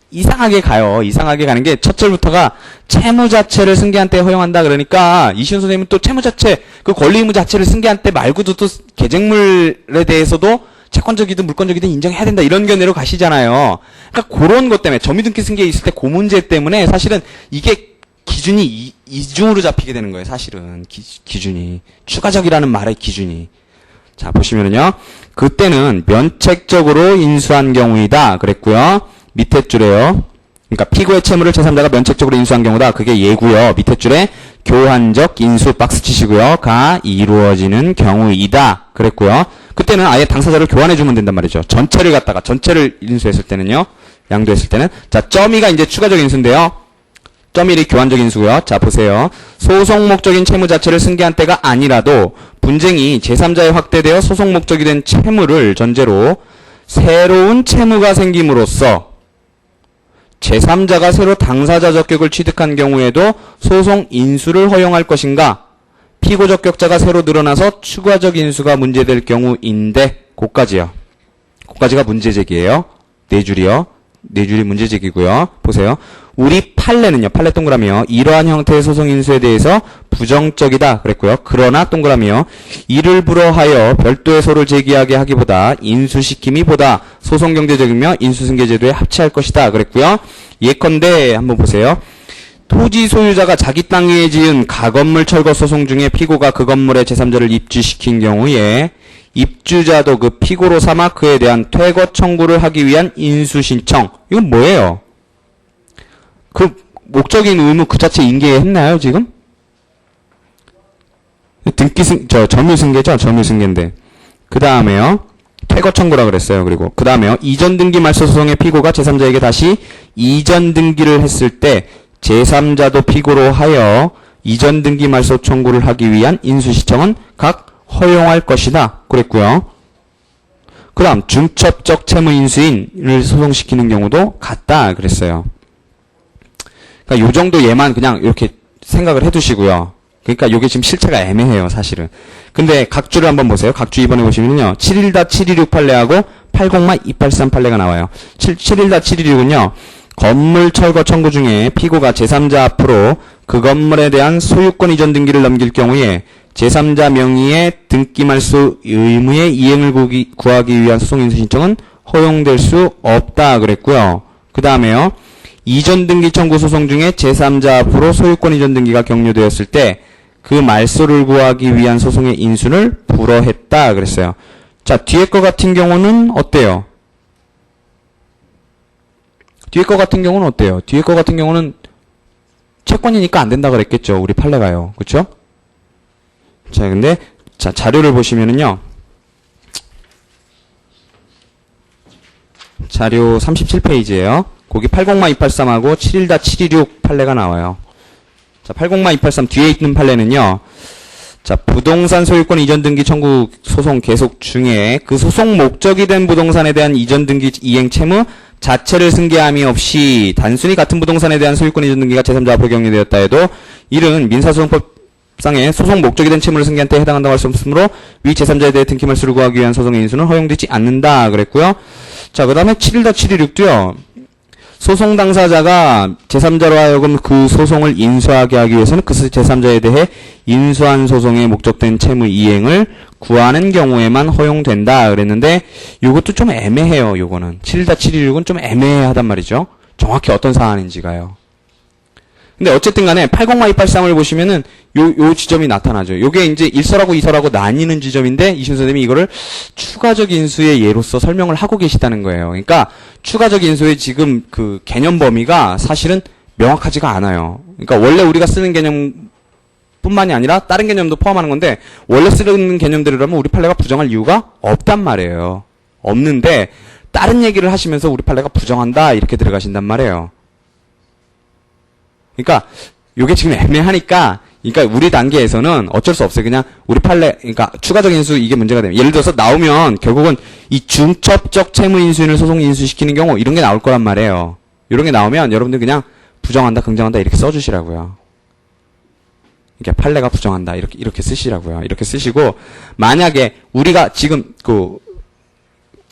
이상하게 가요. 이상하게 가는 게 첫 절부터가 채무 자체를 승계한 때 허용한다 그러니까 이시훈 선생님은 또 채무 자체 그 권리 의무 자체를 승계한 때 말고도 또 계쟁물에 대해서도 채권적이든 물권적이든 인정해야 된다 이런 견해로 가시잖아요. 그러니까 그런 것 때문에 점유등기 승계에 있을 때 그 문제 때문에 사실은 이게 기준이 이중으로 잡히게 되는 거예요. 사실은 기준이 추가적이라는 말의 기준이. 자, 보시면은요. 그때는 면책적으로 인수한 경우이다 그랬고요. 밑에 줄에요. 그러니까 피고의 채무를 제3자가 면책적으로 인수한 경우다. 그게 예고요. 밑에 줄에 교환적 인수 박스 치시고요. 가 이루어지는 경우이다 그랬고요. 그때는 아예 당사자를 교환해 주면 된단 말이죠. 전체를 인수했을 때는요. 양도했을 때는. 자, 점이가 이제 추가적 인수인데요. .1이 교환적 인수고요. 자, 보세요. 소송 목적인 채무 자체를 승계한 때가 아니라도 분쟁이 제3자에 확대되어 소송 목적이 된 채무를 전제로 새로운 채무가 생김으로써 제3자가 새로 당사자 적격을 취득한 경우에도 소송 인수를 허용할 것인가? 피고 적격자가 새로 늘어나서 추가적 인수가 문제될 경우인데, 고까지요. 고까지가 문제제기예요. 네 줄이요. 네 줄이 문제제기고요. 보세요. 우리 판례는요. 판례 동그라미요. 이러한 형태의 소송 인수에 대해서 부정적이다 그랬고요. 그러나 동그라미요. 이를 불허하여 별도의 소를 제기하게 하기보다 인수시킴이 보다 소송 경제적이며 인수승계제도에 합치할 것이다 그랬고요. 예컨대 한번 보세요. 토지 소유자가 자기 땅 위에 지은 가건물 철거 소송 중에 피고가 그 건물에 제3자를 입주시킨 경우에 입주자도 그 피고로 삼아 그에 대한 퇴거 청구를 하기 위한 인수신청. 이건 뭐예요? 그 목적인 의무 그 자체 인계했나요, 지금? 점유승계죠? 점유승계인데. 그 다음에요. 퇴거 청구라 그랬어요. 그리고 그 다음에요. 이전 등기 말소 소송의 피고가 제3자에게 다시 이전 등기를 했을 때 제3자도 피고로 하여 이전 등기 말소 청구를 하기 위한 인수신청은 각 허용할 것이다. 그랬고요. 그 다음 중첩적 채무 인수인을 소송시키는 경우도 같다. 그랬어요. 그러니까 요 정도 예만 그냥 이렇게 생각을 해두시고요. 그러니까 요게 지금 실체가 애매해요. 사실은. 근데 각주를 한번 보세요. 각주 2번에 보시면요. 7.1-726 판례하고 80-283 판례가 나와요. 7.1-726은요. 건물 철거 청구 중에 피고가 제3자 앞으로 그 건물에 대한 소유권 이전 등기를 넘길 경우에 제3자 명의의 등기 말소 의무의 이행을 구하기 위한 소송 인수 신청은 허용될 수 없다 그랬고요. 그 다음에요. 이전 등기 청구 소송 중에 제3자 앞으로 소유권 이전 등기가 격려되었을 때 그 말소를 구하기 위한 소송의 인수를 불허했다 그랬어요. 자, 뒤에 거 같은 경우는 어때요? 뒤에 거 같은 경우는 어때요? 뒤에 거 같은 경우는 채권이니까 안 된다 그랬겠죠. 우리 판례가요. 그쵸? 자, 근데, 자, 자료를 보시면은요. 자료 37페이지에요. 거기 80-283하고 7.1-726 판례가 나와요. 자, 80-283 뒤에 있는 판례는요. 자, 부동산 소유권 이전 등기 청구 소송 계속 중에 그 소송 목적이 된 부동산에 대한 이전 등기 이행 채무 자체를 승계함이 없이 단순히 같은 부동산에 대한 소유권 이전 등기가 제3자 앞으로 격려되었다 해도 이는 민사소송법상의 소송 목적이 된 채무를 승계한 때 해당한다고 할 수 없으므로 위 제3자에 대해 등기 말소를 구하기 위한 소송의 인수는 허용되지 않는다 그랬고요. 자, 그 다음에 7.1-726도요. 소송 당사자가 제3자로 하여금 그 소송을 인수하게 하기 위해서는 그 제3자에 대해 인수한 소송에 목적된 채무 이행을 구하는 경우에만 허용된다 그랬는데 이것도 좀 애매해요. 요거는 7.726은 좀 애매하단 말이죠. 정확히 어떤 사안인지가요. 근데 어쨌든 간에 80-283을 보시면은 요 지점이 나타나죠. 요게 이제 1설하고 2설하고 나뉘는 지점인데 이신 선생님이 이거를 추가적 인수의 예로서 설명을 하고 계시다는 거예요. 그러니까 추가적 인수의 지금 그 개념 범위가 사실은 명확하지가 않아요. 그러니까 원래 우리가 쓰는 개념 뿐만이 아니라 다른 개념도 포함하는 건데 원래 쓰는 개념들이라면 우리 판례가 부정할 이유가 없단 말이에요. 없는데 다른 얘기를 하시면서 우리 판례가 부정한다 이렇게 들어가신단 말이에요. 그러니까 요게 지금 애매하니까 그러니까 우리 단계에서는 어쩔 수 없어요. 그냥 우리 판례 그러니까 추가적 인수 이게 문제가 되면 예를 들어서 나오면 결국은 이 중첩적 채무 인수인을 소송 인수시키는 경우 이런 게 나올 거란 말이에요. 이런 게 나오면 여러분들 그냥 부정한다 긍정한다 이렇게 써주시라고요. 그러니까 판례가 부정한다 이렇게 쓰시라고요. 이렇게 쓰시고 만약에 우리가 지금 그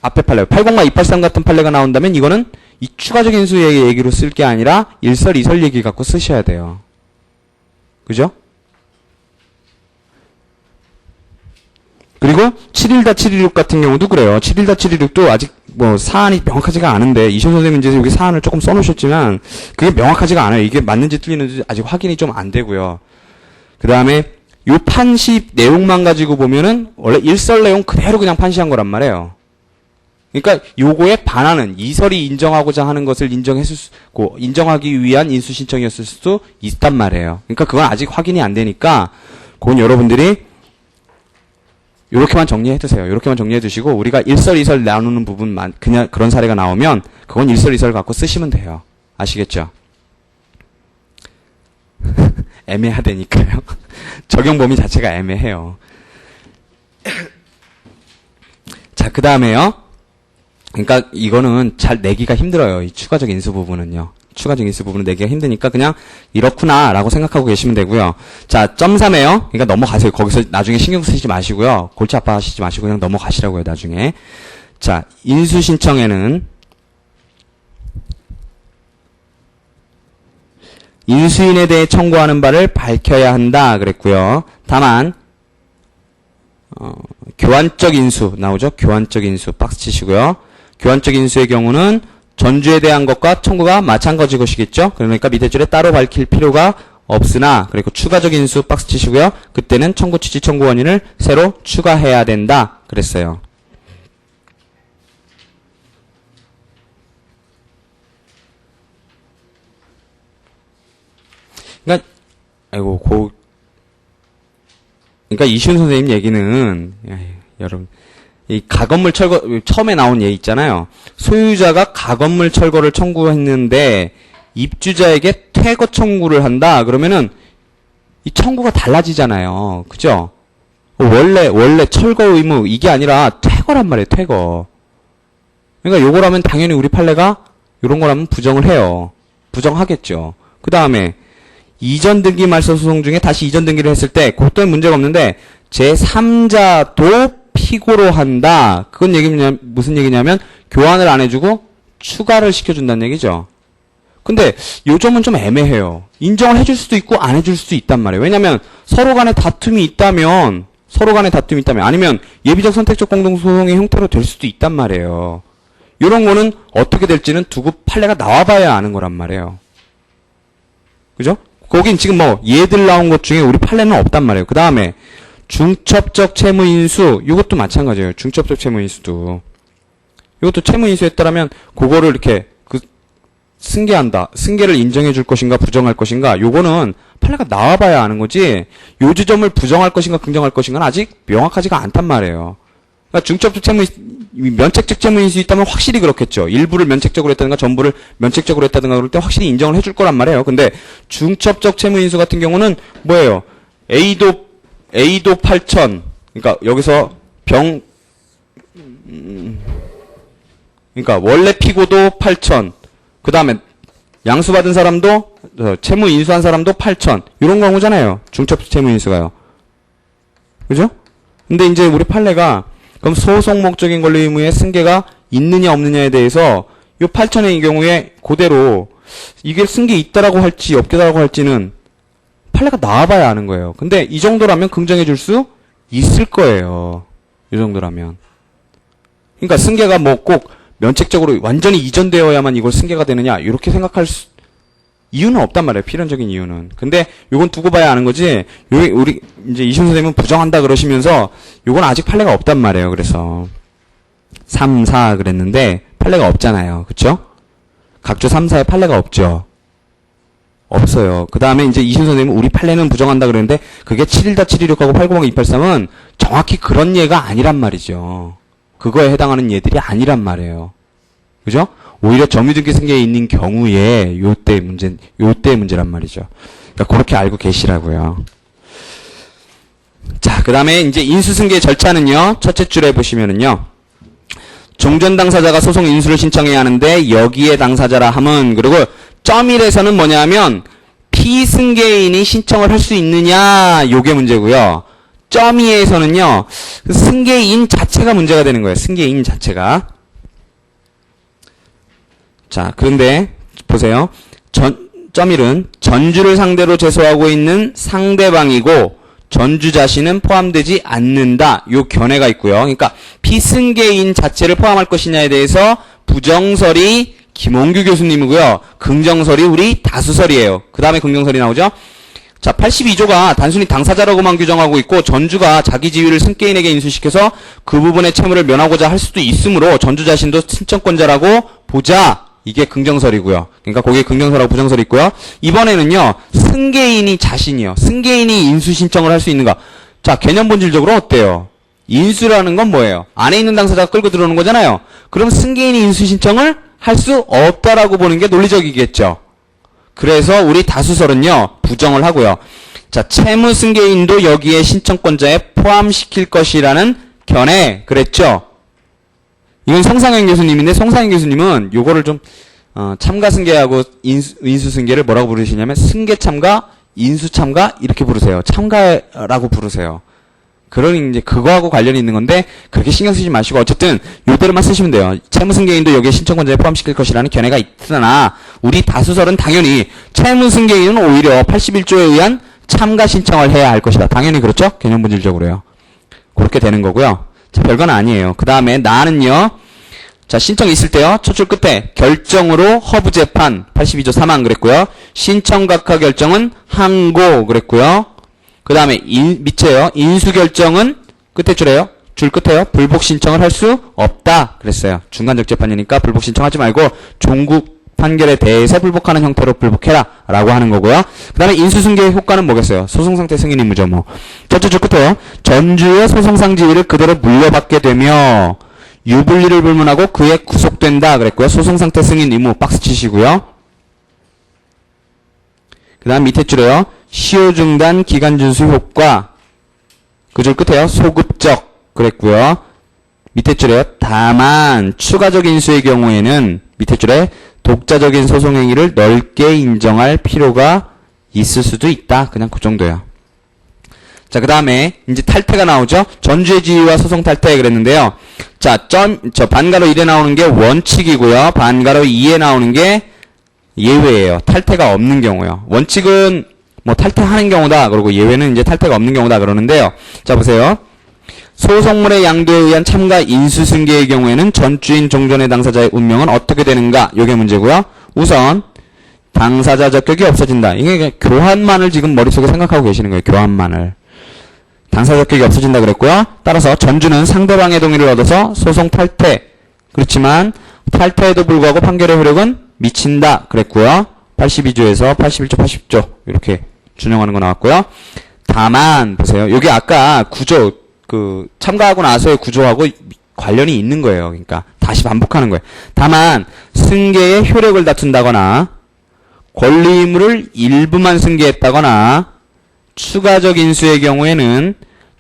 앞에 판례 80-283 같은 판례가 나온다면 이거는 이 추가적 인수의 얘기로 쓸 게 아니라 1설, 2설 얘기 갖고 쓰셔야 돼요. 그죠? 그리고 7.1-726 같은 경우도 그래요. 7.1-726도 아직 뭐 사안이 명확하지가 않은데 이시원 선생님 이제 여기 사안을 조금 써놓으셨지만 그게 명확하지가 않아요. 이게 맞는지 틀리는지 아직 확인이 좀 안 되고요. 그 다음에 요 판시 내용만 가지고 보면은 원래 1설 내용 그대로 그냥 판시한 거란 말이에요. 그러니까 요거에 반하는 2설이 인정하고자 하는 것을 인정하기 위한 인수 신청이었을 수도 있단 말이에요. 그러니까 그건 아직 확인이 안 되니까 그건 여러분들이 요렇게만 정리해 두세요. 요렇게만 정리해 두시고 우리가 1설, 2설 나누는 부분만 그냥 그런 사례가 나오면 그건 1설, 2설 갖고 쓰시면 돼요. 아시겠죠? 애매하다니까요. 적용 범위 자체가 애매해요. 자, 그 다음에요. 그러니까 이거는 잘 내기가 힘들어요. 이 추가적 인수 부분은요. 추가적 인수 부분은 내기가 힘드니까 그냥 이렇구나라고 생각하고 계시면 되고요. 자, 점 3에요. 그러니까 넘어가세요. 거기서 나중에 신경 쓰지 마시고요. 골치 아파하시지 마시고 그냥 넘어가시라고요. 나중에. 자, 인수 신청에는 인수인에 대해 청구하는 바를 밝혀야 한다 그랬고요. 다만 교환적 인수 나오죠? 교환적 인수 박스 치시고요. 교환적 인수의 경우는 전주에 대한 것과 청구가 마찬가지 것이겠죠? 그러니까 밑에 줄에 따로 밝힐 필요가 없으나 그리고 추가적 인수 박스 치시고요. 그때는 청구 취지 청구 원인을 새로 추가해야 된다 그랬어요. 그러니까 그러니까 이시훈 선생님 얘기는 여러분 이 가건물 철거 처음에 나온 얘기 있잖아요. 소유자가 가건물 철거를 청구했는데 입주자에게 퇴거 청구를 한다. 그러면은 이 청구가 달라지잖아요. 그죠? 원래 철거 의무 이게 아니라 퇴거란 말이에요. 퇴거. 그러니까 요거라면 당연히 우리 판례가 요런 거라면 부정을 해요. 부정하겠죠. 그 다음에 이전 등기 말소 소송 중에 다시 이전 등기를 했을 때 그것도 문제가 없는데 제3자도 피고로 한다. 그건 무슨 얘기냐면 교환을 안 해주고 추가를 시켜준다는 얘기죠. 근데 요 점은 좀 애매해요. 인정을 해줄 수도 있고 안 해줄 수도 있단 말이에요. 왜냐면 서로 간에 다툼이 있다면 아니면 예비적 선택적 공동소송의 형태로 될 수도 있단 말이에요. 요런 거는 어떻게 될지는 두고 판례가 나와봐야 아는 거란 말이에요. 그죠? 거긴 지금 얘들 나온 것 중에 우리 판례는 없단 말이에요. 그 다음에 중첩적 채무인수 이것도 마찬가지예요. 중첩적 채무인수도 이것도 채무인수에 따르면 그거를 이렇게 승계한다. 승계를 인정해 줄 것인가 부정할 것인가 요거는 판례가 나와봐야 아는 거지 요 지점을 부정할 것인가 긍정할 것인가는 아직 명확하지가 않단 말이에요. 그러니까 중첩적 면책적 채무인수 있다면 확실히 그렇겠죠. 일부를 면책적으로 했다든가 전부를 면책적으로 했다든가 그럴 때 확실히 인정을 해줄 거란 말이에요. 근데 중첩적 채무인수 같은 경우는 뭐예요? A도 8천. 그러니까 여기서 그러니까 원래 피고도 8천. 그 다음에 양수받은 사람도 채무 인수한 사람도 8천. 이런 경우잖아요. 중첩적 채무인수가요. 그죠? 근데 이제 우리 판례가 그럼 소송 목적인 권리 의무의 승계가 있느냐 없느냐에 대해서 이 8천의 경우에 그대로 이게 승계 있다라고 할지 없다라고 할지는 판례가 나와봐야 아는 거예요. 근데 이 정도라면 긍정해 줄 수 있을 거예요. 이 정도라면. 그러니까 승계가 꼭 면책적으로 완전히 이전되어야만 이걸 승계가 되느냐 이렇게 생각할 이유는 없단 말이에요. 필연적인 이유는. 근데 요건 두고 봐야 아는 거지. 우리 이제 이시훈 선생님은 부정한다 그러시면서 요건 아직 판례가 없단 말이에요. 그래서 3, 4 그랬는데 판례가 없잖아요. 그쵸? 각조 3, 4에 판례가 없죠. 없어요. 그 다음에 이제 이시훈 선생님은 우리 판례는 부정한다 그랬는데 그게 7.726하고 890-283은 정확히 그런 예가 아니란 말이죠. 그거에 해당하는 예들이 아니란 말이에요. 그죠? 오히려 점유등기 승계에 있는 경우에 요때의 문제란 말이죠. 그러니까 그렇게 알고 계시라고요. 자, 그 다음에 이제 인수승계 절차는요. 첫째 줄에 보시면은요. 종전 당사자가 소송 인수를 신청해야 하는데 여기에 당사자라 함은 그리고 점 1에서는 뭐냐면 피승계인이 신청을 할 수 있느냐 요게 문제고요. 점 2에서는요. 그 승계인 자체가 문제가 되는 거예요. 승계인 자체가. 자, 그런데 보세요. 점 1은 전주를 상대로 제소하고 있는 상대방이고 전주 자신은 포함되지 않는다. 요 견해가 있고요. 그러니까 피승계인 자체를 포함할 것이냐에 대해서 부정설이 김홍규 교수님이고요. 긍정설이 우리 다수설이에요. 그 다음에 긍정설이 나오죠. 자, 82조가 단순히 당사자라고만 규정하고 있고 전주가 자기 지위를 승계인에게 인수시켜서 그 부분의 채무를 면하고자 할 수도 있으므로 전주 자신도 신청권자라고 보자. 이게 긍정설이고요. 그러니까 거기에 긍정설하고 부정설이 있고요. 이번에는요. 승계인이 자신이요. 승계인이 인수 신청을 할 수 있는가. 자, 개념 본질적으로 어때요? 인수라는 건 뭐예요? 안에 있는 당사자가 끌고 들어오는 거잖아요. 그럼 승계인이 인수 신청을 할 수 없다라고 보는 게 논리적이겠죠. 그래서 우리 다수설은요, 부정을 하고요. 자, 채무 승계인도 여기에 신청권자에 포함시킬 것이라는 견해, 그랬죠? 이건 송상현 교수님인데, 송상현 교수님은 요거를 좀, 참가 승계하고 인수 승계를 뭐라고 부르시냐면, 승계 참가, 인수 참가, 이렇게 부르세요. 참가라고 부르세요. 그러니 이제 그거하고 관련이 있는 건데 그렇게 신경 쓰지 마시고 어쨌든 요대로만 쓰시면 돼요. 채무승계인도 여기에 신청권자에 포함시킬 것이라는 견해가 있으나 우리 다수설은 당연히 채무승계인은 오히려 81조에 의한 참가 신청을 해야 할 것이다. 당연히 그렇죠? 개념본질적으로요. 그렇게 되는 거고요. 자, 별건 아니에요. 그 다음에 나는요. 자, 신청 있을 때요. 첫 줄 끝에 결정으로 허브재판 82조 3항 그랬고요. 신청각하 결정은 항고 그랬고요. 그 다음에 밑에요. 인수결정은 끝에 줄에요. 줄 끝에요. 불복 신청을 할 수 없다 그랬어요. 중간적 재판이니까 불복 신청하지 말고 종국 판결에 대해서 불복하는 형태로 불복해라 라고 하는 거고요. 그 다음에 인수승계의 효과는 뭐겠어요? 소송상태 승인 의무죠. 뭐. 첫째 줄 끝에요. 전주의 소송상 지위를 그대로 물려받게 되며 유불리를 불문하고 그에 구속된다 그랬고요. 소송상태 승인 의무 박스 치시고요. 그 다음 밑에 줄에요. 시효중단 기간준수 효과 그 줄 끝에요. 소급적 그랬고요. 밑에 줄에요. 다만 추가적 인수의 경우에는 밑에 줄에 독자적인 소송행위를 넓게 인정할 필요가 있을 수도 있다. 그냥 그 정도요. 자, 그 다음에 이제 탈퇴가 나오죠. 전주의 지위와 소송 탈퇴 그랬는데요. 자, 반가로 1에 나오는 게 원칙이고요. 반가로 2에 나오는 게 예외예요. 탈퇴가 없는 경우요. 원칙은 뭐 탈퇴하는 경우다. 그리고 예외는 이제 탈퇴가 없는 경우다 그러는데요. 자, 보세요. 소송물의 양도에 의한 참가 인수승계의 경우에는 전주인 종전의 당사자의 운명은 어떻게 되는가? 요게 문제고요. 우선 당사자 적격이 없어진다. 이게 교환만을 지금 머릿속에 생각하고 계시는 거예요. 교환만을. 당사자 적격이 없어진다 그랬고요. 따라서 전주는 상대방의 동의를 얻어서 소송 탈퇴. 그렇지만 탈퇴에도 불구하고 판결의 효력은 미친다 그랬고요. 82조에서 81조, 80조 이렇게 준용하는 거 나왔고요. 다만 보세요. 여기 아까 구조 참가하고 나서의 구조하고 관련이 있는 거예요. 그러니까 다시 반복하는 거예요. 다만 승계의 효력을 다툰다거나 권리 의무를 일부만 승계했다거나 추가적 인수의 경우에는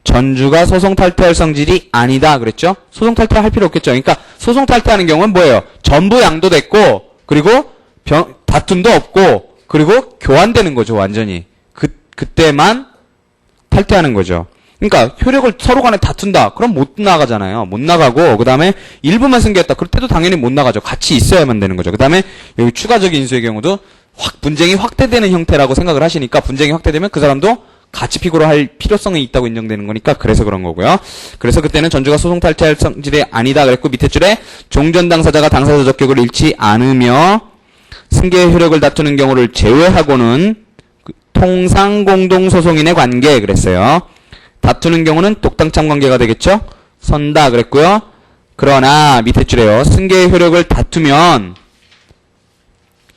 전주가 소송 탈퇴할 성질이 아니다 그랬죠? 소송 탈퇴할 필요 없겠죠. 그러니까 소송 탈퇴하는 경우는 뭐예요? 전부 양도됐고 그리고 다툼도 없고 그리고 교환되는 거죠. 완전히. 그때만 탈퇴하는 거죠. 그러니까 효력을 서로 간에 다툰다. 그럼 못 나가잖아요. 못 나가고 그 다음에 일부만 승계했다. 그럴 때도 당연히 못 나가죠. 같이 있어야만 되는 거죠. 그 다음에 여기 추가적 인수의 경우도 분쟁이 확대되는 형태라고 생각을 하시니까 분쟁이 확대되면 그 사람도 같이 피고를 할 필요성이 있다고 인정되는 거니까 그래서 그런 거고요. 그래서 그때는 전주가 소송 탈퇴할 성질이 아니다 그랬고 밑에 줄에 종전 당사자가 당사자 적격을 잃지 않으며 승계의 효력을 다투는 경우를 제외하고는 통상 공동소송인의 관계 그랬어요. 다투는 경우는 독당참 관계가 되겠죠. 선다 그랬고요. 그러나 밑에 줄에요. 승계의 효력을 다투면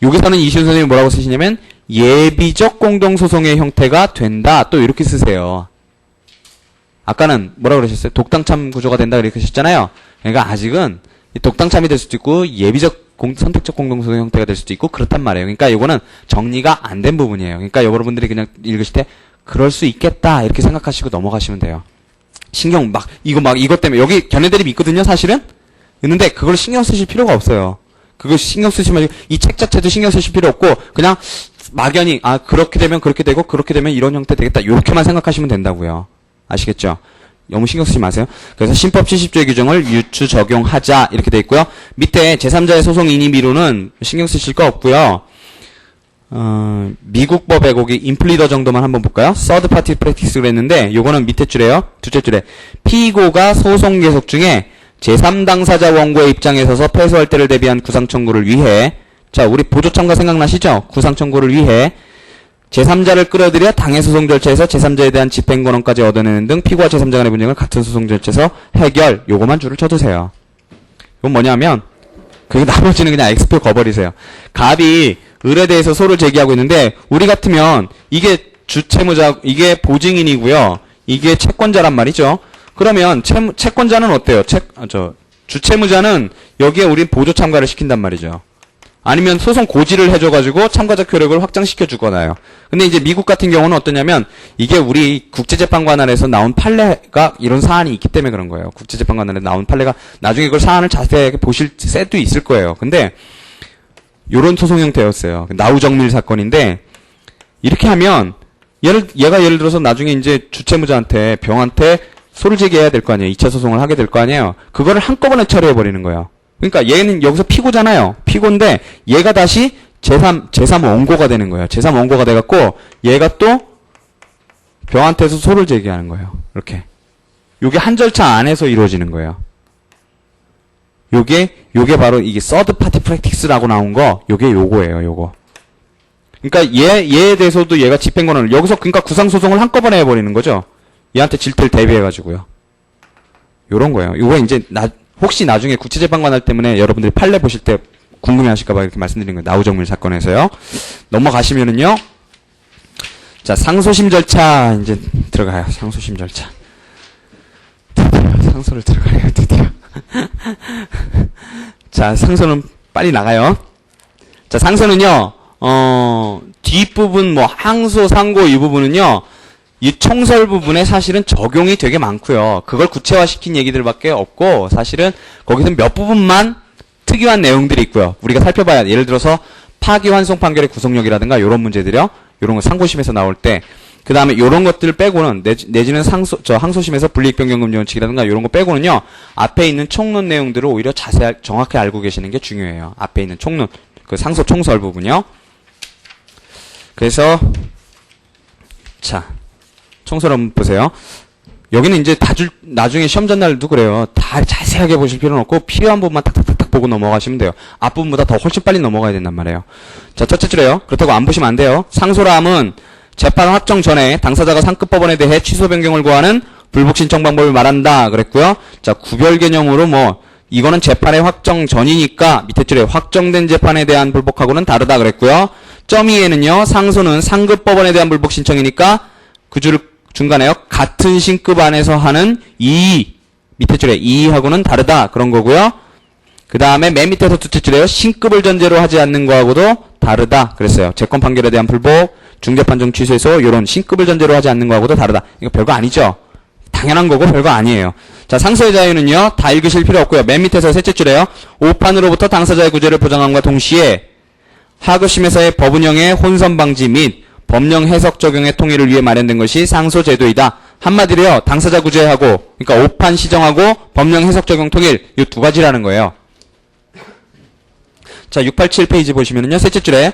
여기서는 이시훈 선생님이 뭐라고 쓰시냐면 예비적 공동소송의 형태가 된다. 또 이렇게 쓰세요. 아까는 뭐라고 그러셨어요? 독당참 구조가 된다 이렇게 하셨잖아요. 그러니까 아직은 독당참이 될 수도 있고 예비적 선택적 공동소송 형태가 될 수도 있고 그렇단 말이에요. 그러니까 이거는 정리가 안 된 부분이에요. 그러니까 여러분들이 그냥 읽으실 때 그럴 수 있겠다 이렇게 생각하시고 넘어가시면 돼요. 신경 이것 때문에 여기 견해들이 있거든요. 사실은 있는데 그걸 신경 쓰실 필요가 없어요. 그걸 신경 쓰시면 이 책 자체도 신경 쓰실 필요 없고 그냥 막연히 그렇게 되면 그렇게 되고 그렇게 되면 이런 형태 되겠다 이렇게만 생각하시면 된다고요. 아시겠죠? 너무 신경 쓰지 마세요. 그래서 신법 70조의 규정을 유추 적용하자 이렇게 돼 있고요. 밑에 제3자의 소송 인임 미루는 신경 쓰실 거 없고요. 미국 법의 거기 인플리더 정도만 한번 볼까요? 서드 파티 프랙티스를 했는데 요거는 밑에 줄에요. 둘째 줄에 피고가 소송 계속 중에 제3당사자 원고의 입장에 서서 패소할 때를 대비한 구상 청구를 위해 자, 우리 보조 참가 생각나시죠? 구상 청구를 위해 제3자를 끌어들여 당해 소송 절차에서 제3자에 대한 집행 권한까지 얻어내는 등 피고와 제3자 간의 분쟁을 같은 소송 절차에서 해결. 요거만 줄을 쳐두세요. 이건 뭐냐면 그리고 나머지는 그냥 X표 거버리세요. 갑이 을에 대해서 소를 제기하고 있는데 우리 같으면 이게 주채무자 이게 보증인이고요. 이게 채권자란 말이죠. 그러면 채권자는 어때요? 주채무자는 여기에 우린 보조 참가를 시킨단 말이죠. 아니면 소송 고지를 해줘가지고 참가자 효력을 확장시켜주거나요. 근데 이제 미국 같은 경우는 어떠냐면 이게 우리 국제재판관안에서 나온 판례가 이런 사안이 있기 때문에 그런 거예요. 국제재판관안에 나온 판례가 나중에 그걸 사안을 자세하게 보실 새도 있을 거예요. 근데 요런 소송 형태였어요. 나우정밀 사건인데 이렇게 하면 얘가 예를 들어서 나중에 이제 주체무자한테 병한테 소를 제기해야 될 거 아니에요. 2차 소송을 하게 될 거 아니에요. 그거를 한꺼번에 처리해버리는 거예요. 그러니까 얘는 여기서 피고잖아요. 피고인데 얘가 다시 제3 원고가 되는 거예요. 제3 원고가 돼갖고 얘가 또 병한테서 소를 제기하는 거예요. 이렇게. 요게 한 절차 안에서 이루어지는 거예요. 요게 바로 이게 서드 파티 프랙티스라고 나온 거, 요게 요거예요, 요거. 그러니까 얘에 대해서도 얘가 집행권을 여기서 그러니까 구상소송을 한꺼번에 해버리는 거죠. 얘한테 질투를 대비해가지고요. 요런 거예요. 요거 이제 혹시 나중에 국제재판관할 때문에 여러분들이 판례 보실 때 궁금해하실까봐 이렇게 말씀드린 거예요. 나우정밀 사건에서요. 넘어가시면은요. 자, 상소심 절차 이제 들어가요. 상소심 절차. 드디어 상소를 들어가요. 드디어. 자, 상소는 빨리 나가요. 자, 상소는요. 뒷부분 뭐 항소, 상고 이 부분은요. 이 총설 부분에 사실은 적용이 되게 많고요. 그걸 구체화시킨 얘기들밖에 없고 사실은 거기서 몇 부분만 특이한 내용들이 있고요. 우리가 살펴봐야 예를 들어서 파기환송 판결의 구속력이라든가 이런 문제들이요. 이런 거 상고심에서 나올 때 그 다음에 이런 것들을 빼고는 내지는 항소심에서 불이익변경금지원칙이라든가 이런 거 빼고는요. 앞에 있는 총론 내용들을 오히려 정확히 알고 계시는 게 중요해요. 앞에 있는 총론 그 상소 총설 부분이요. 그래서 자. 총설 한번 보세요. 여기는 이제 나중에 시험 전날도 그래요. 다 자세하게 보실 필요는 없고, 필요한 부분만 탁탁탁탁 보고 넘어가시면 돼요. 앞부분보다 더 훨씬 빨리 넘어가야 된단 말이에요. 자, 첫째 줄에요. 그렇다고 안 보시면 안 돼요. 상소라함은 재판 확정 전에 당사자가 상급법원에 대해 취소 변경을 구하는 불복 신청 방법을 말한다. 그랬고요. 자, 구별 개념으로 이거는 재판의 확정 전이니까 밑에 줄에 확정된 재판에 대한 불복하고는 다르다. 그랬고요. 점 2에는요. 상소는 상급법원에 대한 불복 신청이니까 그 줄을 중간에요. 같은 신급 안에서 하는 밑에 줄에 이의하고는 다르다. 그런 거고요. 그 다음에 맨 밑에서 둘째 줄에요. 신급을 전제로 하지 않는 거하고도 다르다. 그랬어요. 재건 판결에 대한 불복, 중재판정 취소에서 이런 신급을 전제로 하지 않는 거하고도 다르다. 이거 별거 아니죠? 당연한 거고 별거 아니에요. 자, 상소의 자유는요. 다 읽으실 필요 없고요. 맨 밑에서 셋째 줄에요. 오판으로부터 당사자의 구제를 보장함과 동시에 하급심에서의 법 운영의 혼선 방지 및 법령 해석 적용의 통일을 위해 마련된 것이 상소제도이다. 한마디로요. 당사자 구제하고 그러니까 오판 시정하고 법령 해석 적용 통일 이 두 가지라는 거예요. 자, 687페이지 보시면은요. 셋째 줄에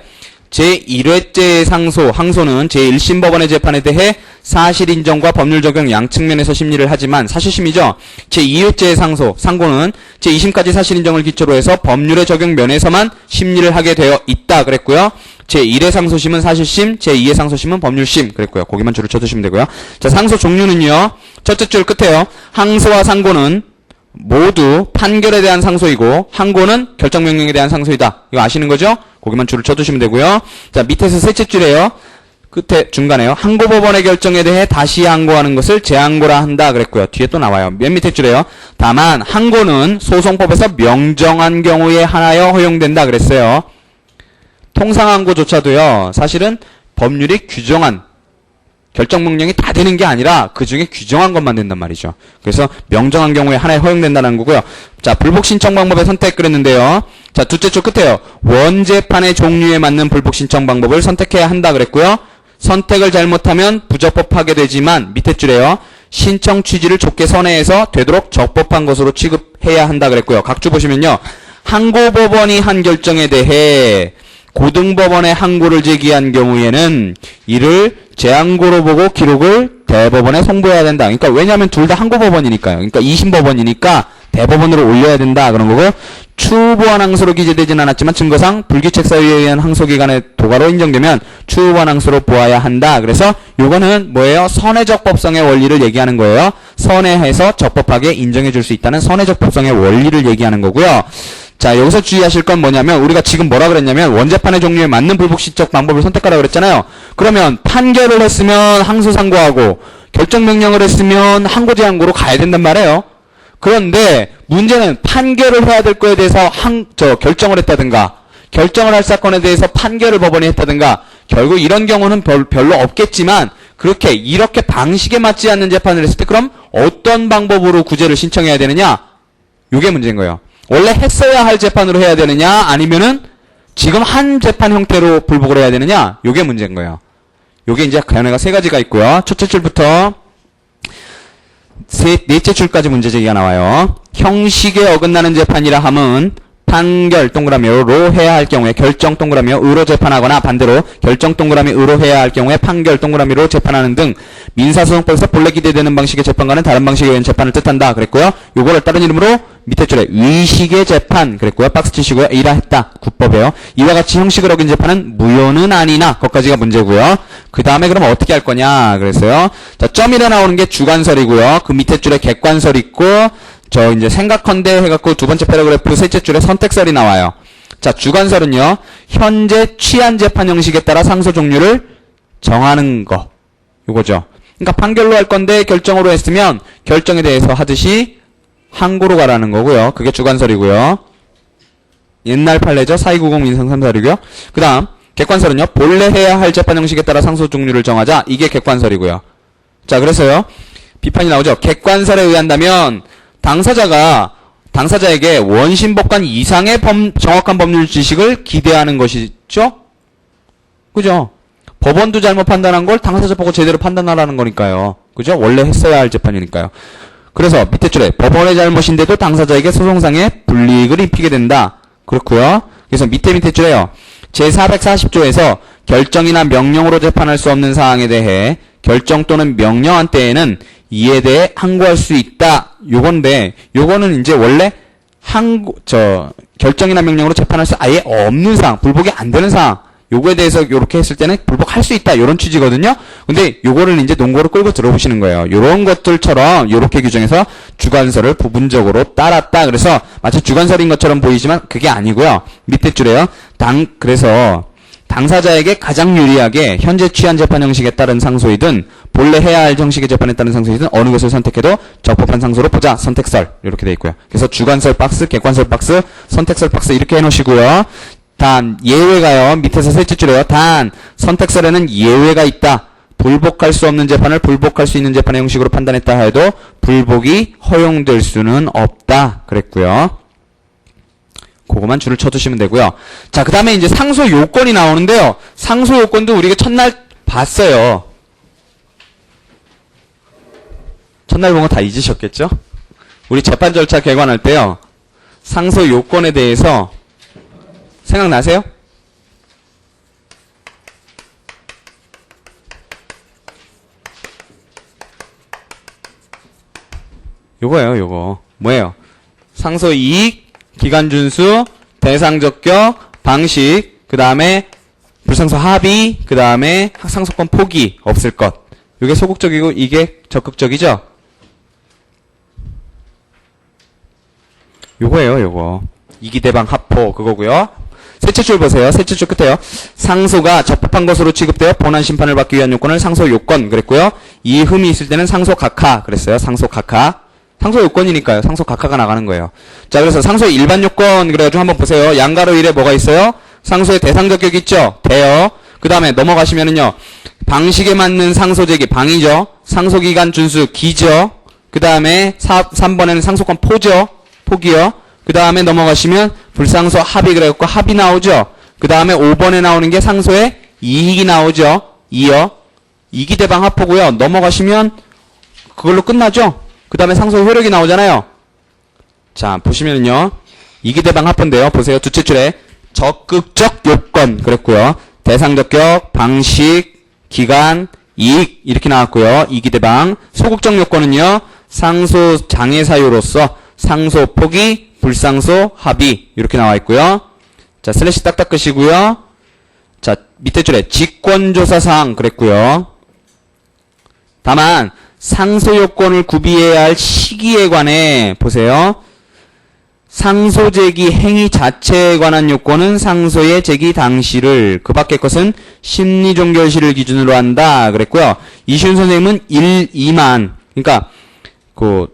제1회째의 항소는 제1심법원의 재판에 대해 사실 인정과 법률 적용 양측면에서 심리를 하지만 사실심이죠. 제2회째의 상고는 제2심까지 사실 인정을 기초로 해서 법률의 적용 면에서만 심리를 하게 되어 있다. 그랬고요. 제1회 상소심은 사실심, 제2회 상소심은 법률심. 그랬고요. 거기만 줄을 쳐두시면 되고요. 자, 상소 종류는요. 첫째 줄 끝에요. 항소와 상고는 모두 판결에 대한 상소이고 항고는 결정명령에 대한 상소이다. 이거 아시는 거죠? 거기만 줄을 쳐두시면 되고요. 자, 밑에서 셋째 줄에요. 끝에 중간에요. 항고법원의 결정에 대해 다시 항고하는 것을 재항고라 한다. 그랬고요. 뒤에 또 나와요. 맨 밑에 줄에요. 다만 항고는 소송법에서 명정한 경우에 한하여 허용된다. 그랬어요. 통상항고조차도요. 사실은 법률이 규정한 결정명령이 다 되는 게 아니라 그 중에 규정한 것만 된단 말이죠. 그래서 명정한 경우에 하나에 허용된다는 거고요. 자, 불복 신청 방법의 선택 그랬는데요. 자, 둘째 줄 끝에요. 원재판의 종류에 맞는 불복 신청 방법을 선택해야 한다 그랬고요. 선택을 잘못하면 부적법하게 되지만 밑에 줄에요. 신청 취지를 좁게 선회해서 되도록 적법한 것으로 취급해야 한다 그랬고요. 각주 보시면요. 항고법원이 한 결정에 대해 고등법원에 항고를 제기한 경우에는 이를 재항고로 보고 기록을 대법원에 송부해야 된다. 그러니까 왜냐하면 둘 다 항고법원이니까요. 그러니까 2심법원이니까 대법원으로 올려야 된다. 그런 거고 추후보완 항소로 기재되진 않았지만 증거상 불규칙 사유에 의한 항소기관의 도가로 인정되면 추후보완 항소로 보아야 한다. 그래서 요거는 뭐예요? 선회적 법성의 원리를 얘기하는 거예요. 선회해서 적법하게 인정해 줄 수 있다는 선회적 법성의 원리를 얘기하는 거고요. 자, 여기서 주의하실 건 뭐냐면 우리가 지금 뭐라 그랬냐면 원재판의 종류에 맞는 불복 신청 방법을 선택하라 그랬잖아요. 그러면 판결을 했으면 항소상고하고 결정명령을 했으면 항고재항고로 가야 된단 말이에요. 그런데 문제는 판결을 해야 될 거에 대해서 결정을 했다든가 결정을 할 사건에 대해서 판결을 법원이 했다든가 결국 이런 경우는 별로 없겠지만 그렇게 이렇게 방식에 맞지 않는 재판을 했을 때 그럼 어떤 방법으로 구제를 신청해야 되느냐? 요게 문제인 거예요. 원래 했어야 할 재판으로 해야 되느냐? 아니면은 지금 한 재판 형태로 불복을 해야 되느냐? 요게 문제인 거예요. 요게 이제 견해가 세 가지가 있고요. 첫째 줄부터 넷째 줄까지 문제 제기가 나와요. 형식에 어긋나는 재판이라 함은 판결 동그라미로 해야 할 경우에 결정 동그라미로 재판하거나 반대로 결정 동그라미로 해야 할 경우에 판결 동그라미로 재판하는 등 민사소송법에서 본래 기대되는 방식의 재판과는 다른 방식에 의한 재판을 뜻한다 그랬고요. 요거를 다른 이름으로 밑에 줄에 위식의 재판 그랬고요. 박스 치시고요. 이라 했다. 국법이에요. 이와 같이 형식을 어긴 재판은 무효는 아니나 거기까지가 문제고요. 그 다음에 그럼 어떻게 할 거냐 그랬어요. 자, 점이라 나오는 게 주관설이고요. 그 밑에 줄에 객관설 있고 저 이제 생각컨대 해갖고 두 번째 패러그래프 셋째 줄에 선택설이 나와요. 자, 주관설은요. 현재 취한 재판 형식에 따라 상소 종류를 정하는 거. 요거죠. 그러니까 판결로 할 건데 결정으로 했으면 결정에 대해서 하듯이 항고로 가라는 거고요. 그게 주관설이고요. 옛날 판례죠. 4290 민상 346이고요. 그 다음 객관설은요. 본래 해야 할 재판 형식에 따라 상소 종류를 정하자. 이게 객관설이고요. 자, 그래서요. 비판이 나오죠. 객관설에 의한다면 당사자에게 원심법관 이상의 정확한 법률 지식을 기대하는 것이죠? 그죠? 법원도 잘못 판단한 걸 당사자 보고 제대로 판단하라는 거니까요. 그죠? 원래 했어야 할 재판이니까요. 그래서 밑에 줄에 법원의 잘못인데도 당사자에게 소송상의 불이익을 입히게 된다. 그렇고요. 그래서 밑에 줄에요. 제440조에서 결정이나 명령으로 재판할 수 없는 사항에 대해 결정 또는 명령한 때에는 이에 대해 항고할 수 있다. 요건데, 요거는 이제 원래 결정이나 명령으로 재판할 수 아예 없는 사항, 불복이 안 되는 사항, 요거에 대해서 요렇게 했을 때는 불복할 수 있다. 요런 취지거든요. 근데 요거를 이제 논거로 끌고 들어보시는 거예요. 요런 것들처럼 요렇게 규정해서 주관설을 부분적으로 따랐다. 그래서 마치 주관설인 것처럼 보이지만 그게 아니고요. 밑에 줄에요. 그래서 당사자에게 가장 유리하게 현재 취한 재판 형식에 따른 상소이든 본래 해야 할 형식의 재판에 따른 상소이든 어느 것을 선택해도 적법한 상소로 보자. 선택설 이렇게 돼 있고요. 그래서 주관설 박스, 객관설 박스, 선택설 박스 이렇게 해놓으시고요. 단 예외가요. 밑에서 셋째 줄에요. 단 선택설에는 예외가 있다. 불복할 수 없는 재판을 불복할 수 있는 재판의 형식으로 판단했다 해도 불복이 허용될 수는 없다. 그랬고요. 그거만 줄을 쳐두시면 되고요. 자, 그 다음에 이제 상소 요건이 나오는데요. 상소 요건도 우리가 첫날 봤어요. 첫날 본 거 다 잊으셨겠죠? 우리 재판 절차 개관할 때요. 상소 요건에 대해서 생각나세요? 요거예요, 요거. 뭐예요? 상소 이익, 기간 준수, 대상 적격, 방식, 그 다음에 불상소 합의, 그 다음에 상소권 포기 없을 것. 이게 소극적이고 이게 적극적이죠? 요거예요, 요거. 이기대방 합포 그거고요. 셋째 줄 보세요. 셋째 줄 끝에요. 상소가 적법한 것으로 취급되어 본안 심판을 받기 위한 요건을 상소 요건 그랬고요. 이 흠이 있을 때는 상소 각하 그랬어요. 상소 각하. 상소 요건이니까요. 상소 각하가 나가는 거예요. 자, 그래서 상소의 일반 요건 그래가지고 한번 보세요. 양가로 1에 뭐가 있어요? 상소의 대상 적격이 있죠? 대요. 그 다음에 넘어가시면은요. 방식에 맞는 상소 제기 방이죠. 상소기간 준수 기죠. 그 다음에 3번에는 상소권 포죠. 포기요. 그 다음에 넘어가시면 불상소 합의 그래갖고 합의 나오죠. 그 다음에 5번에 나오는 게 상소의 이익이 나오죠. 이요. 이기대방 합포고요. 넘어가시면 그걸로 끝나죠. 그 다음에 상소 효력이 나오잖아요. 자, 보시면은요. 이기대방 합포인데요. 보세요. 두째 줄에 적극적 요건 그랬고요. 대상 적격, 방식, 기간, 이익 이렇게 나왔고요. 이기대방. 소극적 요건은요. 상소 장애 사유로서 상소 포기, 불상소 합의 이렇게 나와 있고요. 자, 슬래시 딱딱 끄시고요. 자, 밑에 줄에 직권조사사항 그랬고요. 다만 상소 요건을 구비해야 할 시기에 관해 보세요. 상소 제기 행위 자체에 관한 요건은 상소의 제기 당시를 그 밖의 것은 심리종결시를 기준으로 한다 그랬고요. 이시훈 선생님은 1, 2만 그러니까 그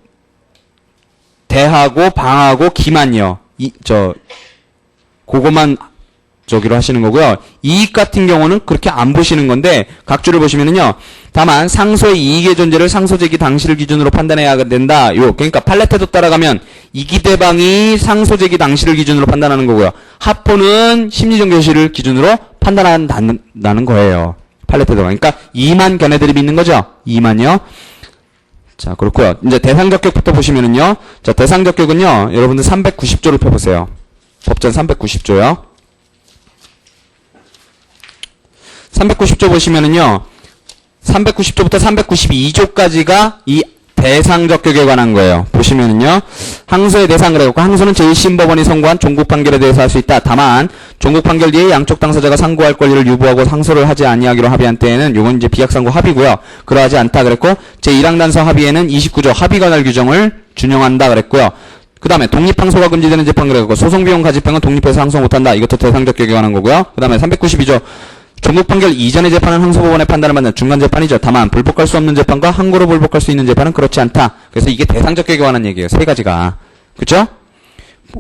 대하고 방하고 기만요. 그거만 저기로 하시는 거고요. 이익 같은 경우는 그렇게 안 보시는 건데 각주를 보시면은요. 다만 상소의 이익의 존재를 상소제기 당시를 기준으로 판단해야 된다. 그러니까 팔레트도 따라가면 이기대방이 상소제기 당시를 기준으로 판단하는 거고요. 합포는 심리정결시를 기준으로 판단한다는 거예요. 팔레트도. 그러니까 2만 견해들이 있는 거죠. 2만요. 자, 그렇고요. 이제 대상적격부터 보시면은요. 자, 대상적격은요. 여러분들 390조를 펴보세요. 법전 390조요. 390조 보시면은요. 390조부터 392조까지가 이 대상적격에 관한 거예요. 보시면은요. 항소의 대상 그래갖고 항소는 제1심법원이 선고한 종국 판결에 대해서 할 수 있다. 다만 종국 판결 뒤에 양쪽 당사자가 상고할 권리를 유보하고 상소를 하지 아니하기로 합의한 때에는 요건 이제 비약상고 합의고요. 그러하지 않다 그랬고 제1항단서 합의에는 29조 합의관할 규정을 준용한다 그랬고요. 그 다음에 독립항소가 금지되는 재판 그래갖고 소송비용 가집행은 독립해서 항소 못한다. 이것도 대상적격에 관한 거고요. 그 다음에 392조 종국 판결 이전의 재판은 항소법원의 판단을 받는 중간 재판이죠. 다만 불복할 수 없는 재판과 항고로 불복할 수 있는 재판은 그렇지 않다. 그래서 이게 대상적격에 관한 얘기예요. 세 가지가. 그쵸?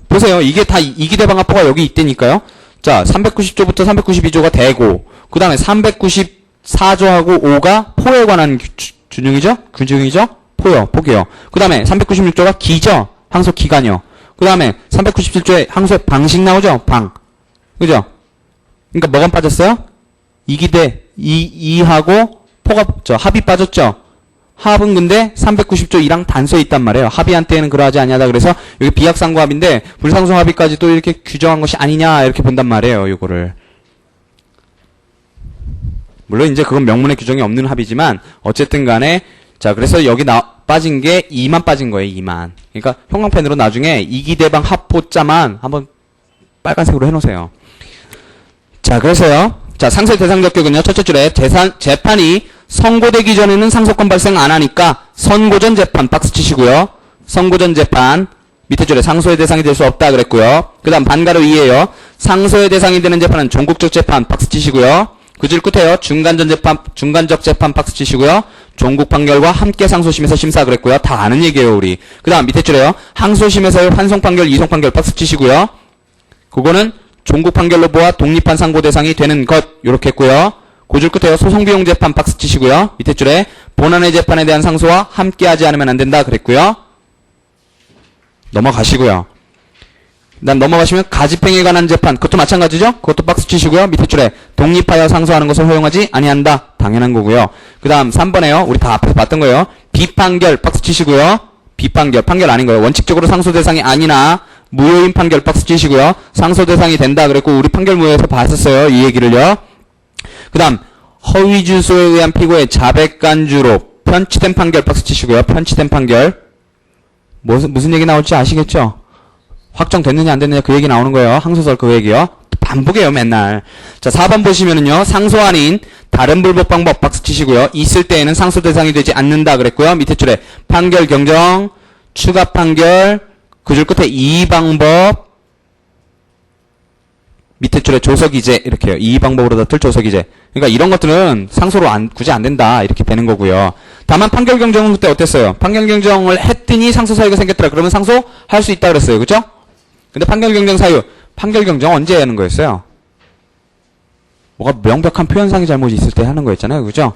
보세요. 이게 다 이기대방 합포가 여기 있다니까요. 자, 390조부터 392조가 대고 그 다음에 394조하고 5가 포에 관한 규정이죠? 포기요. 그 다음에 396조가 기죠? 항소 기간이요. 그 다음에 397조에 항소의 방식 나오죠? 그죠? 그러니까 뭐가 빠졌어요? 이기대, 이하고 포가, 합이 빠졌죠? 합은 근데 390조 1항 단서에 있단 말이에요. 합의한 때에는 그러하지 아니하다. 그래서 여기 비약상고 합인데 불상소 합의까지 또 이렇게 규정한 것이 아니냐 이렇게 본단 말이에요. 요거를. 물론 이제 그건 명문의 규정이 없는 합의지만 어쨌든 간에 자 그래서 여기 빠진 게 2만 빠진 거예요. 2만. 그러니까 형광펜으로 나중에 이기대방 합포자만 한번 빨간색으로 해놓으세요. 자 그래서요. 자 상소의 대상적격은요. 첫째 줄에 재판이 선고되기 전에는 상소권 발생 안 하니까 선고전 재판 박스 치시고요. 선고전 재판 밑에 줄에 상소의 대상이 될 수 없다 그랬고요. 그 다음 반가로 2에요. 상소의 대상이 되는 재판은 종국적 재판 박스 치시고요. 그 줄 끝에요. 중간적 재판 박스 치시고요. 종국 판결과 함께 상소심에서 심사 그랬고요. 다 아는 얘기예요 우리. 그 다음 밑에 줄에요. 항소심에서의 환송 판결, 이송 판결 박스 치시고요. 그거는 종국 판결로 보아 독립한 상고 대상이 되는 것 요렇게 했고요. 그 줄 끝에요. 소송비용 재판 박스 치시고요. 밑에 줄에 본안의 재판에 대한 상소와 함께하지 않으면 안 된다 그랬고요. 넘어가시고요. 난 넘어가시면 가집행에 관한 재판 그것도 마찬가지죠. 그것도 박스 치시고요. 밑에 줄에 독립하여 상소하는 것을 허용하지 아니한다. 당연한 거고요. 그 다음 3번에요. 우리 다 앞에서 봤던 거예요. 비판결 박스 치시고요. 판결 아닌 거예요. 원칙적으로 상소 대상이 아니나 무효인 판결 박스 치시고요. 상소 대상이 된다 그랬고 우리 판결무에서 봤었어요. 이 얘기를요. 그 다음 허위 주소에 의한 피고의 자백간주로 편취된 판결 박스 치시고요. 편취된 판결 무슨 얘기 나올지 아시겠죠? 확정됐느냐 안 됐느냐 그 얘기 나오는 거예요. 항소설 그 얘기요. 반복해요 맨날. 자 4번 보시면은요. 상소 아닌 다른 불복 방법 박스 치시고요. 있을 때에는 상소 대상이 되지 않는다 그랬고요. 밑에 줄에 판결 경정 추가 판결 그 줄 끝에 이 방법 밑에 줄에 조서기재 이렇게요. 이 방법으로 다툴 조서기재. 그러니까 이런 것들은 상소로 굳이 안 된다 이렇게 되는 거고요. 다만 판결 경정은 그때 어땠어요? 판결 경정을 했더니 상소 사유가 생겼더라. 그러면 상소할 수 있다 그랬어요. 그죠? 근데 판결 경정 사유, 판결 경정 언제 하는 거였어요? 뭐가 명백한 표현상의 잘못이 있을 때 하는 거였잖아요. 그죠?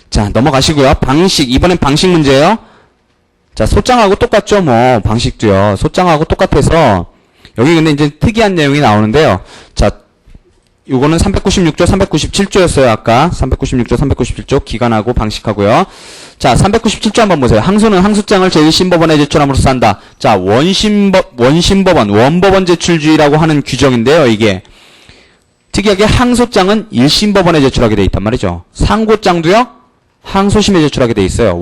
자, 넘어가시고요. 방식, 이번엔 방식 문제예요. 자, 소장하고 똑같죠, 뭐. 방식도요. 소장하고 똑같아서 여기 근데 이제 특이한 내용이 나오는데요. 자, 요거는 396조, 397조였어요, 아까. 396조, 397조, 기간하고 방식하고요. 자, 397조 한번 보세요. 항소는 항소장을 제1심법원에 제출함으로써 한다. 자, 원법원 제출주의라고 하는 규정인데요, 이게. 특이하게 항소장은 1심법원에 제출하게 돼 있단 말이죠. 상고장도요, 항소심에 제출하게 돼 있어요.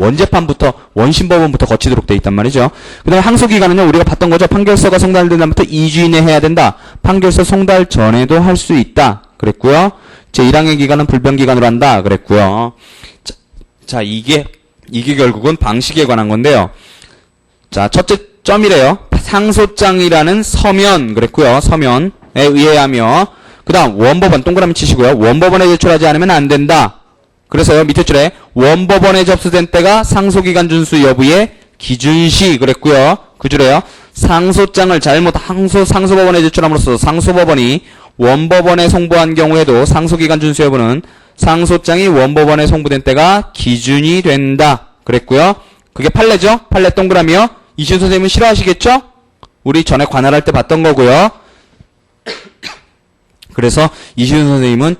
원심법원부터 거치도록 돼 있단 말이죠. 그 다음에 항소기간은요, 우리가 봤던 거죠. 판결서가 송달된 날부터 2주 이내 해야 된다. 판결서 송달 전에도 할 수 있다. 그랬고요. 제1항의 기간은 불변기간으로 한다. 그랬고요. 자, 이게 결국은 방식에 관한 건데요. 자, 첫째 점이래요. 상소장이라는 서면, 그랬고요. 서면에 의해하며, 그 다음 원법원, 동그라미 치시고요. 원법원에 제출하지 않으면 안 된다. 그래서요, 밑에 줄에 원법원에 접수된 때가 상소기간 준수 여부의 기준시 그랬고요. 그 줄에요. 상소장을 상소법원에 제출함으로써 상소법원이 원법원에 송부한 경우에도 상소기간 준수 여부는 상소장이 원법원에 송부된 때가 기준이 된다. 그랬고요. 그게 판례죠? 판례 동그라미요. 이시훈 선생님은 싫어하시겠죠? 우리 전에 관할할 때 봤던 거고요. 그래서 이시훈 선생님은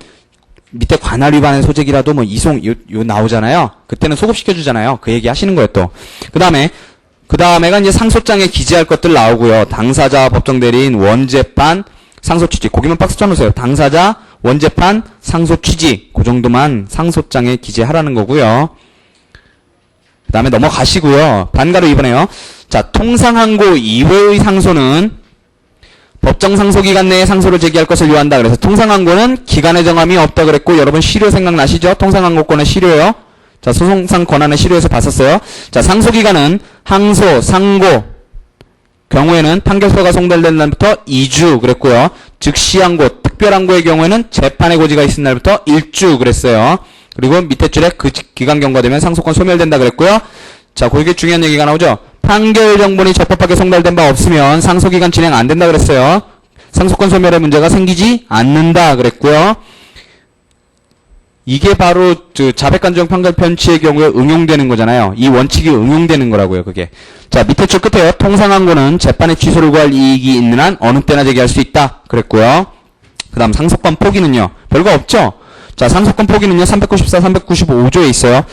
밑에 관할 위반의 소재기라도 뭐 이송 요 나오잖아요. 그때는 소급시켜주잖아요. 그 얘기 하시는 거예요 또. 그 다음에가 이제 상소장에 기재할 것들 나오고요. 당사자, 법정대리인, 원재판, 상소 취지. 거기만 박스 쳐놓으세요. 당사자, 원재판, 상소 취지. 그 정도만 상소장에 기재하라는 거고요. 그 다음에 넘어가시고요. 반가로 2번에요. 자, 통상항고 이외의 상소는 법정 상소기간 내에 상소를 제기할 것을 요한다. 그래서 통상항고는 기간의 정함이 없다 그랬고, 여러분 시료 생각나시죠? 통상항고권의 시료요. 자, 소송상 권한의 시료에서 봤었어요. 자, 상소기간은 항소, 상고 경우에는 판결서가 송달된 날부터 2주 그랬고요. 즉시항고, 특별항고의 경우에는 재판의 고지가 있은 날부터 1주 그랬어요. 그리고 밑에 줄에 그 기간 경과되면 상소권 소멸된다 그랬고요. 자, 그게 중요한 얘기가 나오죠. 판결 정본이 적법하게 송달된 바 없으면 상소기간 진행 안 된다 그랬어요. 상소권 소멸의 문제가 생기지 않는다 그랬고요. 이게 바로 자백관정 판결 편취의 경우에 응용되는 거잖아요. 이 원칙이 응용되는 거라고요, 그게. 자, 밑에 줄 끝에요. 통상항고는 재판의 취소를 구할 이익이 있는 한 어느 때나 제기할 수 있다 그랬고요. 그 다음 상소권 포기는요. 별거 없죠? 자, 상소권 포기는요, 394, 395조에 있어요.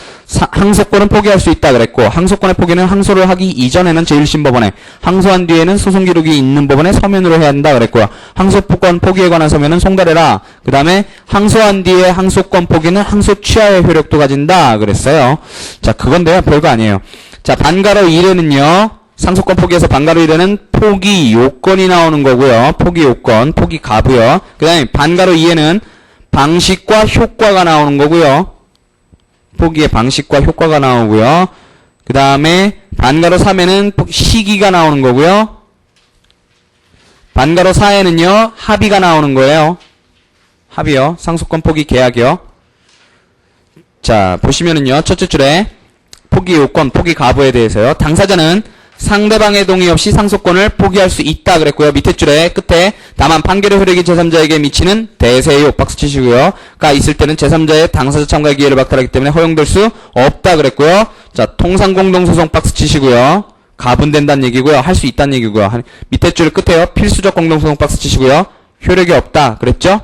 항소권은 포기할 수 있다 그랬고, 항소권의 포기는 항소를 하기 이전에는 제1심법원에, 항소한 뒤에는 소송 기록이 있는 법원에 서면으로 해야 한다 그랬고요. 항소권 포기에 관한 서면은 송달해라. 그 다음에 항소한 뒤에 항소권 포기는 항소 취하의 효력도 가진다 그랬어요. 자, 그건데요, 별거 아니에요. 자, 반가로 1에는요, 상소권 포기에서 반가로 1에는 포기 요건이 나오는 거고요. 포기 요건, 포기 가부요. 그 다음에 반가로 2에는 방식과 효과가 나오는 거고요. 포기의 방식과 효과가 나오고요. 그 다음에 반가로 3에는 시기가 나오는 거고요. 반가로 4에는요. 합의가 나오는 거예요. 합의요. 상소권 포기 계약이요. 자, 보시면은요. 첫째 줄에 포기 요건, 포기 가부에 대해서요. 당사자는 상대방의 동의 없이 상소권을 포기할 수 있다 그랬고요. 밑에 줄에 끝에 다만 판결의 효력이 제3자에게 미치는 대세요. 박수 치시고요. 가 있을 때는 제3자의 당사자 참가 기회를 박탈하기 때문에 허용될 수 없다 그랬고요. 자, 통상공동소송 박수 치시고요. 가분된다는 얘기고요. 할 수 있다는 얘기고요. 밑에 줄 끝에요. 필수적 공동소송 박스 치시고요. 효력이 없다 그랬죠?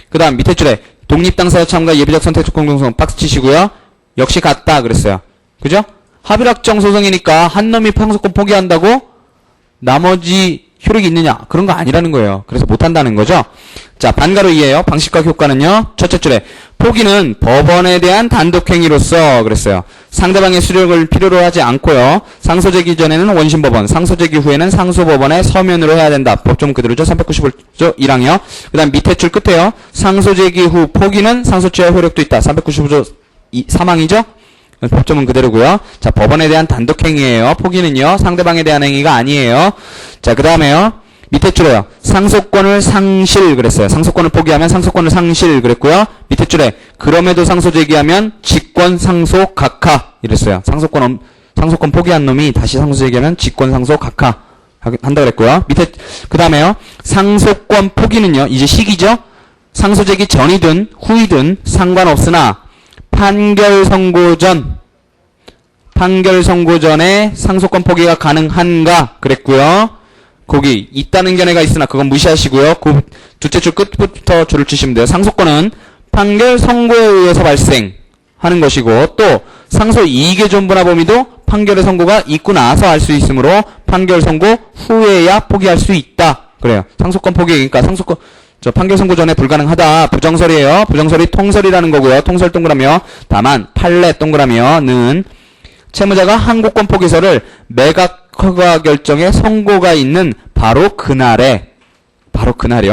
그 다음 밑에 줄에 독립당사자 참가 예비적 선택적 공동소송 박스 치시고요. 역시 같다 그랬어요. 그죠? 합의락정 소송이니까 한 놈이 상소권 포기한다고 나머지 효력이 있느냐? 그런 거 아니라는 거예요. 그래서 못한다는 거죠. 자, 반가로 이해해요. 방식과 효과는요. 첫째 줄에 포기는 법원에 대한 단독행위로서 그랬어요. 상대방의 수력을 필요로 하지 않고요. 상소 제기 전에는 원심법원, 상소 제기 후에는 상소법원에 서면으로 해야 된다. 법조문 그대로죠. 395조 1항이요. 그 다음 밑에 줄 끝에요. 상소 제기 후 포기는 상소 취하 효력도 있다. 395조 3항이죠. 법조문 그대로고요. 자, 법원에 대한 단독행위예요. 포기는요. 상대방에 대한 행위가 아니에요. 자, 그 다음에요. 밑에 줄에요. 상소권을 상실 그랬어요. 상소권을 포기하면 상소권을 상실 그랬고요. 밑에 줄에 그럼에도 상소 제기하면 직권 상소 각하 이랬어요. 상소권 포기한 놈이 다시 상소 제기하면 직권 상소 각하 한다 그랬고요. 밑에 그 다음에요. 상소권 포기는요. 이제 시기죠. 상소 제기 전이든 후이든 상관없으나 판결 선고 전에 상소권 포기가 가능한가 그랬고요. 거기 있다는 견해가 있으나 그건 무시하시고요. 그 둘째 줄 끝부터 줄을 치시면 돼요. 상소권은 판결 선고에 의해서 발생하는 것이고 또 상소 이익의 전부나 범위도 판결의 선고가 있고 나서 할 수 있으므로 판결 선고 후에야 포기할 수 있다. 그래요. 상소권 포기 그러니까 상소권 판결 선고 전에 불가능하다. 부정설이에요. 부정설이 통설이라는 거고요. 통설 동그라미요. 다만 판례 동그라미요는 채무자가 항고권 포기서를 매각 허가 결정에 선고가 있는 바로 그날이요.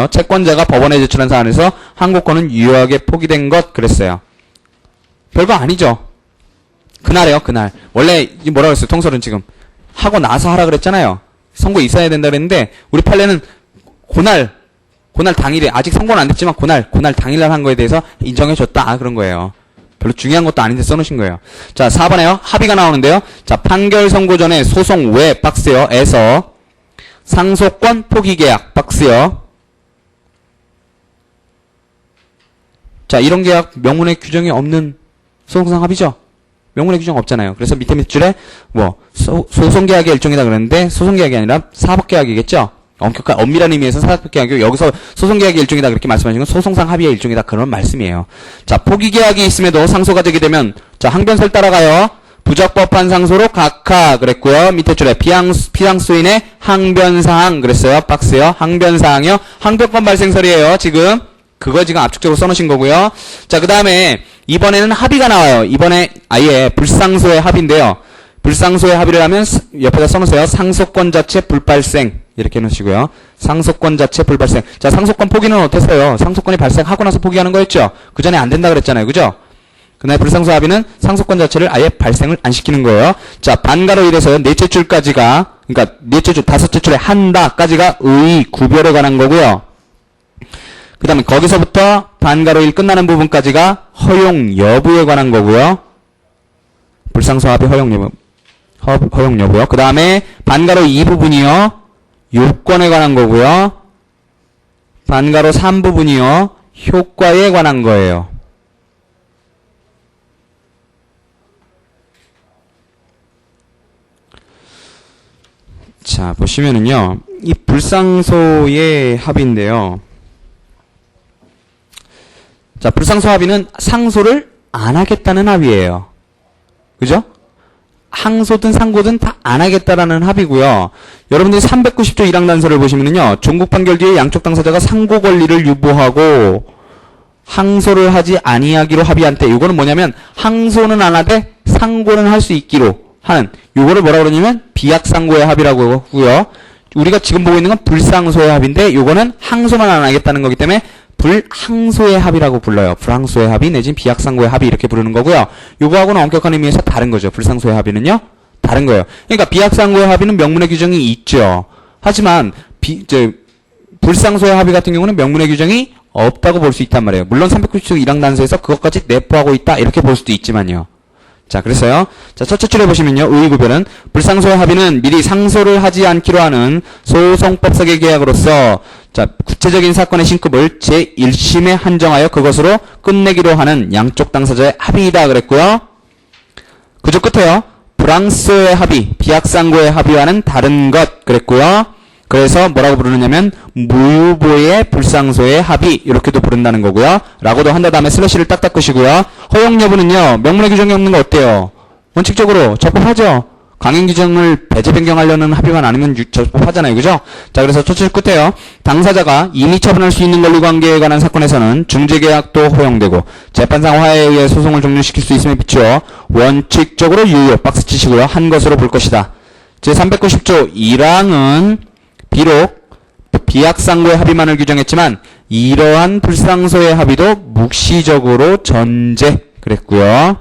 채권자가 법원에 제출한 사안에서 항고권은 유효하게 포기된 것 그랬어요. 별거 아니죠. 그날이에요. 그날. 원래 뭐라고 했어요. 통설은 지금 하고 나서 하라 그랬잖아요. 선고 있어야 된다 그랬는데 우리 판례는 그날 당일에 아직 선고는 안 됐지만 그날 당일날 한 거에 대해서 인정해줬다 그런 거예요. 별로 중요한 것도 아닌데 써놓으신 거예요. 자, 4번에요. 합의가 나오는데요. 자, 판결 선고 전에 소송 외 박스요. 에서 상소권 포기 계약 박스요. 자, 이런 계약 명문의 규정이 없는 소송상 합의죠? 명문의 규정 없잖아요. 그래서 밑에 밑줄에 소송계약의 일종이다 그랬는데 소송계약이 아니라 사법계약이겠죠? 엄밀한 의미에서 사법계약이고 여기서 소송계약의 일종이다 그렇게 말씀하신 건 소송상 합의의 일종이다 그런 말씀이에요. 자, 포기계약이 있음에도 상소가 되게 되면 자, 항변서를 따라가요. 부적법한 상소로 각하 그랬고요. 밑에 줄에 피상소인의 항변사항 그랬어요. 박스요. 항변사항이요. 항변권 발생설이에요. 지금 그거 지금 압축적으로 써놓으신 거고요. 자, 그 다음에 이번에는 합의가 나와요. 이번에 아예 불상소의 합의인데요. 불상소의 합의를 하면 옆에다 써놓으세요. 상소권 자체 불발생 이렇게 해놓으시고요. 상소권 자체 불발생. 자, 상소권 포기는 어땠어요? 상소권이 발생하고 나서 포기하는 거였죠? 그 전에 안 된다 그랬잖아요. 그죠? 그날 불상소 합의는 상소권 자체를 아예 발생을 안 시키는 거예요. 자, 반가로 이래서요. 넷째 줄까지가, 그러니까 넷째 줄, 다섯째 줄에 한다까지가 의, 구별에 관한 거고요. 그 다음에 거기서부터 반가로 1 끝나는 부분까지가 허용 여부에 관한 거고요. 불상소 합의 허용 여부, 허용 여부요. 그 다음에 반가로 2 부분이요. 요건에 관한 거고요. 반가로 3 부분이요. 효과에 관한 거예요. 자, 보시면은요. 이 불상소의 합의인데요. 자, 불상소 합의는 상소를 안 하겠다는 합의예요. 그죠? 항소든 상고든 다 안 하겠다라는 합의고요. 여러분들이 390조 1항 단서를 보시면은요. 종국 판결 뒤에 양쪽 당사자가 상고 권리를 유보하고 항소를 하지 아니하기로 합의한 때 이거는 뭐냐면 항소는 안 하되 상고는 할 수 있기로 하는 요거를 뭐라 그러냐면 비약상고의 합의라고 하고요. 우리가 지금 보고 있는 건 불상소의 합의인데 요거는 항소만 안 하겠다는 거기 때문에 불항소의 합의라고 불러요. 불항소의 합의 내지는 비약상고의 합의 이렇게 부르는 거고요. 요거하고는 엄격한 의미에서 다른 거죠. 불상소의 합의는요. 다른 거예요. 그러니까 비약상고의 합의는 명문의 규정이 있죠. 하지만 불상소의 합의 같은 경우는 명문의 규정이 없다고 볼 수 있단 말이에요. 물론 390조 1항 단서에서 그것까지 내포하고 있다 이렇게 볼 수도 있지만요. 자, 그래서요. 자, 첫째 줄에 보시면요. 의구별은 불상소의 합의는 미리 상소를 하지 않기로 하는 소송법석의 계약으로서 자, 구체적인 사건의 신급을 제1심에 한정하여 그것으로 끝내기로 하는 양쪽 당사자의 합의이다 그랬고요. 그쪽 끝에요. 불항소의 합의, 비약상고의 합의와는 다른 것 그랬고요. 그래서 뭐라고 부르느냐면 무유보의 불상소의 합의 이렇게도 부른다는 거고요. 라고도 한다 다음에 슬래시를 딱딱 끄시고요. 허용 여부는요. 명문의 규정이 없는 거 어때요? 원칙적으로 적법하죠? 강행 규정을 배제 변경하려는 합의만 아니면 적법하잖아요. 그죠? 자, 그래서 첫째 끝에요. 당사자가 이미 처분할 수 있는 권리관계에 관한 사건에서는 중재계약도 허용되고 재판상 화해에 의해 소송을 종료시킬 수 있음에 비추어 원칙적으로 유효 박스 치시고요. 한 것으로 볼 것이다. 제390조 1항은 비록 비약상고의 합의만을 규정했지만 이러한 불상소의 합의도 묵시적으로 전제 그랬고요.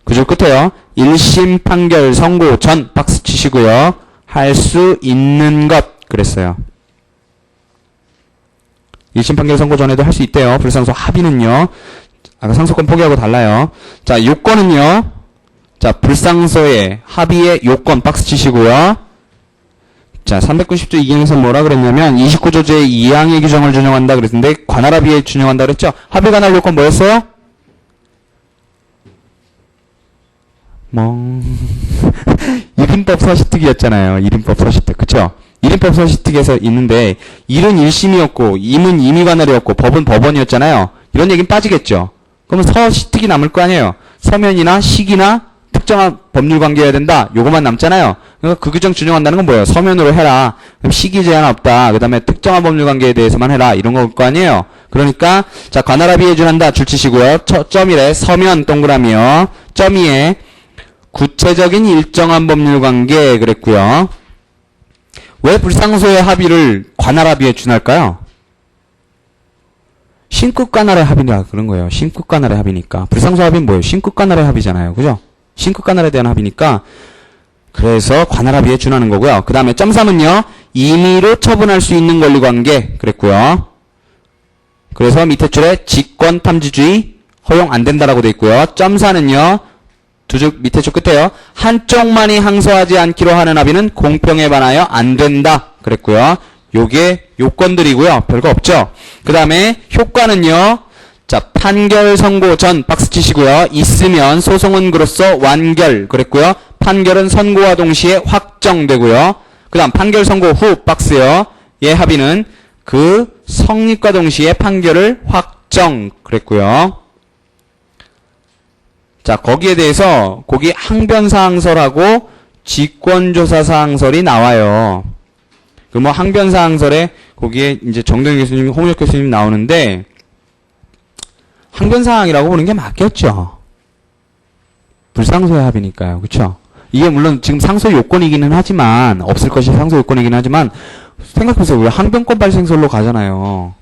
그줄 끝에요. 1심 판결 선고 전 박스 치시고요. 할 수 있는 것 그랬어요. 1심 판결 선고 전에도 할 수 있대요. 불상소 합의는요. 아까 상소권 포기하고 달라요. 자, 요건은요. 자, 불상소의 합의의 요건 박스 치시고요. 자, 390조 2항에서 뭐라 그랬냐면 29조 제2항의 규정을 준용한다 그랬는데 관할합의에 준용한다 그랬죠? 합의 관할 요건 뭐였어요? 일인법 서시특이었잖아요. 일인법 서시특. 그쵸? 일인법 서시특에서 있는데 일은 1심이었고 임은 임의관할이었고 법은 법원이었잖아요. 이런 얘기는 빠지겠죠? 그러면 서시특이 남을 거 아니에요? 서면이나 시기나 특정한 법률 관계여야 된다. 요것만 남잖아요. 그러니까 그 규정 준용한다는 건 뭐예요? 서면으로 해라. 그럼 시기 제한 없다. 그 다음에 특정한 법률 관계에 대해서만 해라. 이런 걸 거 아니에요? 그러니까 자, 관할합의에 준한다. 줄 치시고요. 점일에 서면 동그라미요. 점이에 구체적인 일정한 법률 관계 그랬고요. 왜 불상소의 합의를 관할합의에 준할까요? 신급관할의 합의라 그런 거예요. 신급관할의 합의니까. 불상소 합의는 뭐예요? 신급관할의 합의잖아요. 그죠? 신급관할에 대한 합의니까 그래서 관할합의에 준하는 거고요. 그 다음에 점 3은요. 임의로 처분할 수 있는 권리관계 그랬고요. 그래서 밑에 줄에 직권탐지주의 허용 안 된다라고 돼 있고요. 점 4는요. 밑에 줄 끝에요. 한쪽만이 항소하지 않기로 하는 합의는 공평에 반하여 안 된다 그랬고요. 요게 요건들이고요. 별거 없죠. 그 다음에 효과는요. 자, 판결 선고 전 박스 치시고요. 있으면 소송은 그로써 완결 그랬고요. 판결은 선고와 동시에 확정되고요. 그 다음 판결 선고 후 박스요. 예 합의는 그 성립과 동시에 판결을 확정 그랬고요. 자, 거기에 대해서 거기 항변사항설하고 직권조사사항설이 나와요. 그 뭐 항변사항설에 거기에 이제 정동희 교수님, 홍역 교수님 나오는데 항변사항이라고 보는 게 맞겠죠. 불상소의 합의니까요. 그쵸? 이게 물론 지금 상소 요건이기는 하지만 없을 것이 상소 요건이기는 하지만 생각해보세요. 우리 항변권 발생설로 가잖아요.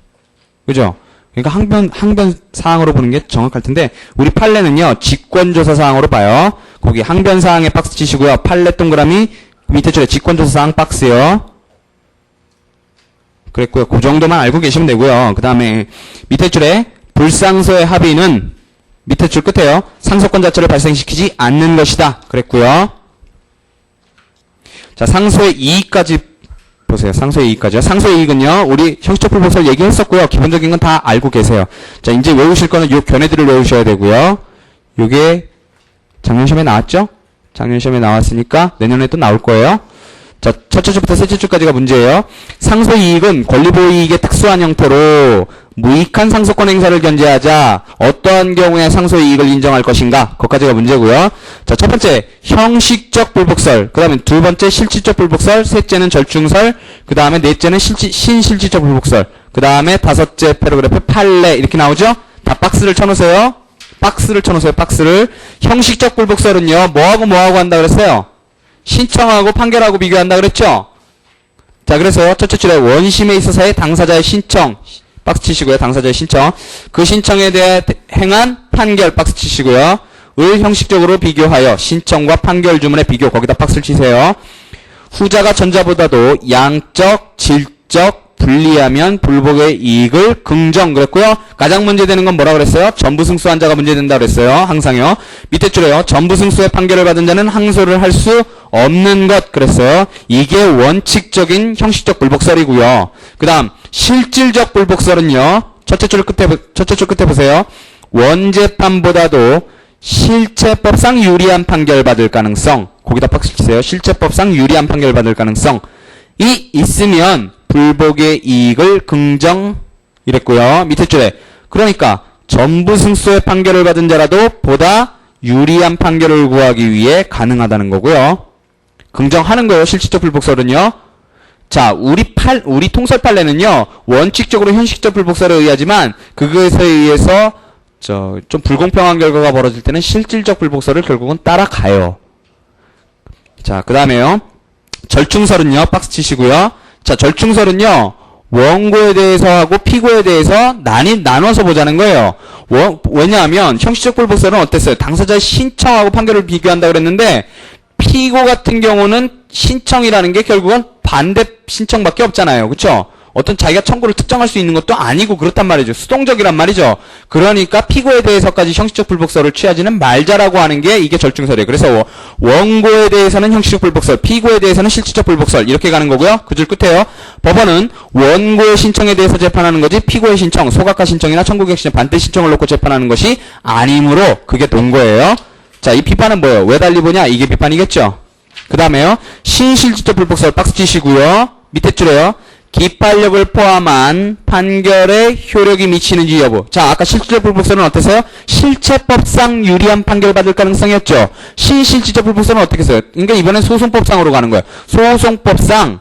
그죠? 그러니까 항변 사항으로 보는 게 정확할 텐데 우리 판례는요. 직권조사 사항으로 봐요. 거기 항변 사항에 박스 치시고요. 판례 동그라미 밑에 줄에 직권조사 사항 박스요. 그랬고요. 그 정도만 알고 계시면 되고요. 그 다음에 밑에 줄에 불상소의 합의는 밑에 줄 끝에요. 상소권 자체를 발생시키지 않는 것이다. 그랬고요. 자, 상소의 이익까지 보세요. 상소의 이익까지요. 상소의 이익은요. 우리 형식적 불법설 얘기했었고요. 기본적인 건 다 알고 계세요. 자, 이제 외우실 거는 요 견해들을 외우셔야 되고요. 요게 작년 시험에 나왔죠? 작년 시험에 나왔으니까 내년에 또 나올 거예요. 자, 첫째 줄부터 셋째 줄까지가 문제예요. 상소이익은 권리보호이익의 특수한 형태로 무익한 상소권 행사를 견제하자 어떠한 경우에 상소이익을 인정할 것인가? 그것까지가 문제고요. 자, 첫 번째 형식적 불복설, 그 다음에 두 번째 실질적 불복설, 셋째는 절충설, 그 다음에 넷째는 신실질적 불복설, 그 다음에 다섯째 패러그래프 판례 이렇게 나오죠? 다 박스를 쳐놓으세요. 박스를 쳐놓으세요. 박스를. 형식적 불복설은요. 뭐하고 한다 그랬어요? 신청하고 판결하고 비교한다 그랬죠? 자, 그래서 첫째 줄에 원심에 있어서의 당사자의 신청 박스 치시고요. 당사자의 신청. 그 신청에 대해 행한 판결 박스 치시고요. 을 형식적으로 비교하여 신청과 판결 주문의 비교 거기다 박스를 치세요. 후자가 전자보다도 양적, 질적 불리하면 불복의 이익을 긍정 그랬고요. 가장 문제되는 건 뭐라 그랬어요? 전부승수한 자가 문제된다 그랬어요. 항상요. 밑에 줄에요. 전부승수의 판결을 받은 자는 항소를 할 수 없는 것 그랬어요. 이게 원칙적인 형식적 불복설이고요. 그 다음 실질적 불복설은요. 첫째 줄 끝에 보세요. 원재판보다도 실체법상 유리한 판결 받을 가능성 거기다 박수 치세요. 실체법상 유리한 판결 받을 가능성이 있으면 불복의 이익을 긍정 이랬고요. 밑에 줄에 그러니까 전부승소의 판결을 받은 자라도 보다 유리한 판결을 구하기 위해 가능하다는 거고요. 긍정하는 거예요. 실질적 불복설은요. 자, 우리 통설 판례는요. 원칙적으로 현실적 불복설에 의하지만 그것에 의해서 좀 불공평한 결과가 벌어질 때는 실질적 불복설을 결국은 따라가요. 자, 그 다음에요. 절충설은요. 박스 치시고요. 자, 절충설은요. 원고에 대해서 하고 피고에 대해서 나눠서 보자는 거예요. 왜냐하면 형식적 불복설은 어땠어요? 당사자의 신청하고 판결을 비교한다 그랬는데 피고 같은 경우는 신청이라는 게 결국은 반대 신청밖에 없잖아요. 그쵸? 어떤 자기가 청구를 특정할 수 있는 것도 아니고 그렇단 말이죠. 수동적이란 말이죠. 그러니까 피고에 대해서까지 형식적 불복설을 취하지는 말자라고 하는 게 이게 절충설이에요. 그래서 원고에 대해서는 형식적 불복설, 피고에 대해서는 실질적 불복설 이렇게 가는 거고요. 그 줄 끝에요. 법원은 원고의 신청에 대해서 재판하는 거지 피고의 신청, 소각화 신청이나 청구객신의 반대 신청을 놓고 재판하는 것이 아니므로 그게 논거예요. 자, 이 비판은 뭐예요? 왜 달리 보냐? 이게 비판이겠죠. 그 다음에요. 신실질적 불복설 박스 치시고요. 밑에 줄에요. 기판력을 포함한 판결에 효력이 미치는지 여부. 자, 아까 실질적 불복설은 어땠어요? 실체법상 유리한 판결 받을 가능성이었죠. 신실질적 불복설은 어떻게 했어요? 그러니까 이번엔 소송법상으로 가는 거예요. 소송법상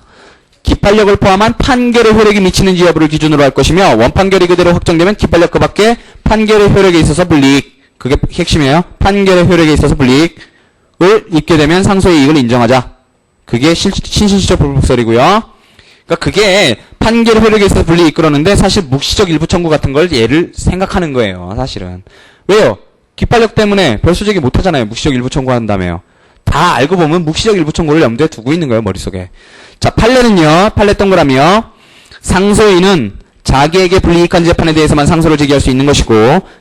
기판력을 포함한 판결의 효력이 미치는지 여부를 기준으로 할 것이며 원판결이 그대로 확정되면 기판력 그 밖에 판결의 효력에 있어서 불이익. 그게 핵심이에요. 판결의 효력에 있어서 불이익을 입게 되면 상소의 이익을 인정하자. 그게 신실질적 불복설이고요. 그러니까 그게 판결 효력에 있어서 분리 이끌었는데 사실 묵시적 일부 청구 같은 걸 예를 생각하는 거예요. 사실은. 왜요? 기판력 때문에 별수제기 못하잖아요. 묵시적 일부 청구한다며요. 다 알고 보면 묵시적 일부 청구를 염두에 두고 있는 거예요. 머릿속에. 자, 판례는요. 판례 동그라미요. 상소인은 자기에게 불이익한 재판에 대해서만 상소를 제기할 수 있는 것이고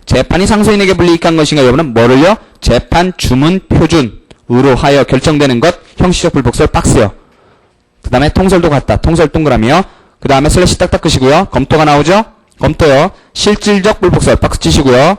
재판이 상소인에게 불이익한 것인가 여부는 뭐를요? 재판 주문 표준으로 하여 결정되는 것 형식적 불복설 박스요. 그 다음에 통설도 같다. 통설 동그라미요. 그 다음에 슬래시 딱딱 끄시고요. 검토가 나오죠? 검토요. 실질적 불복설 박스 치시고요.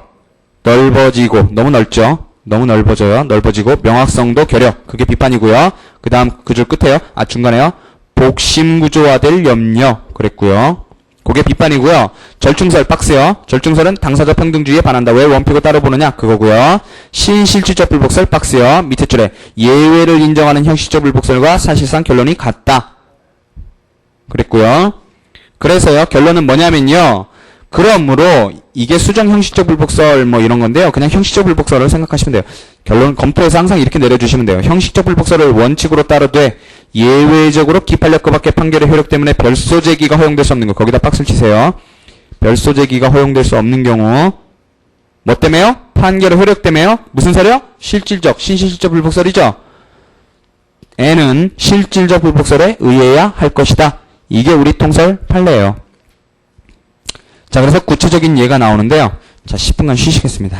넓어지고 너무 넓죠. 너무 넓어져요. 넓어지고 명확성도 결여 그게 비판이고요. 그 다음 그 줄 끝에요. 중간에요. 복심구조화될 염려 그랬고요. 그게 비판이고요. 절충설 박스요. 절충설은 당사자 평등주의에 반한다. 왜 원픽을 따로 보느냐 그거고요. 신실질적 불복설 박스요. 밑에 줄에 예외를 인정하는 형식적 불복설과 사실상 결론이 같다 그랬고요. 그래서요. 결론은 뭐냐면요. 그러므로 이게 수정 형식적 불복설 뭐 이런 건데요. 그냥 형식적 불복설을 생각하시면 돼요. 결론 검토에서 항상 이렇게 내려주시면 돼요. 형식적 불복설을 원칙으로 따르되 예외적으로 기판력과 밖의 판결의 효력 때문에 별소 제기가 허용될 수 없는 거. 거기다 박스를 치세요. 별소 제기가 허용될 수 없는 경우 뭐 때문에요? 판결의 효력 때문에요? 무슨 설이요? 실질적, 신실질적 불복설이죠. N은 실질적 불복설에 의해야 할 것이다. 이게 우리 통설 판례예요. 자, 그래서 구체적인 예가 나오는데요. 자, 10분간 쉬시겠습니다.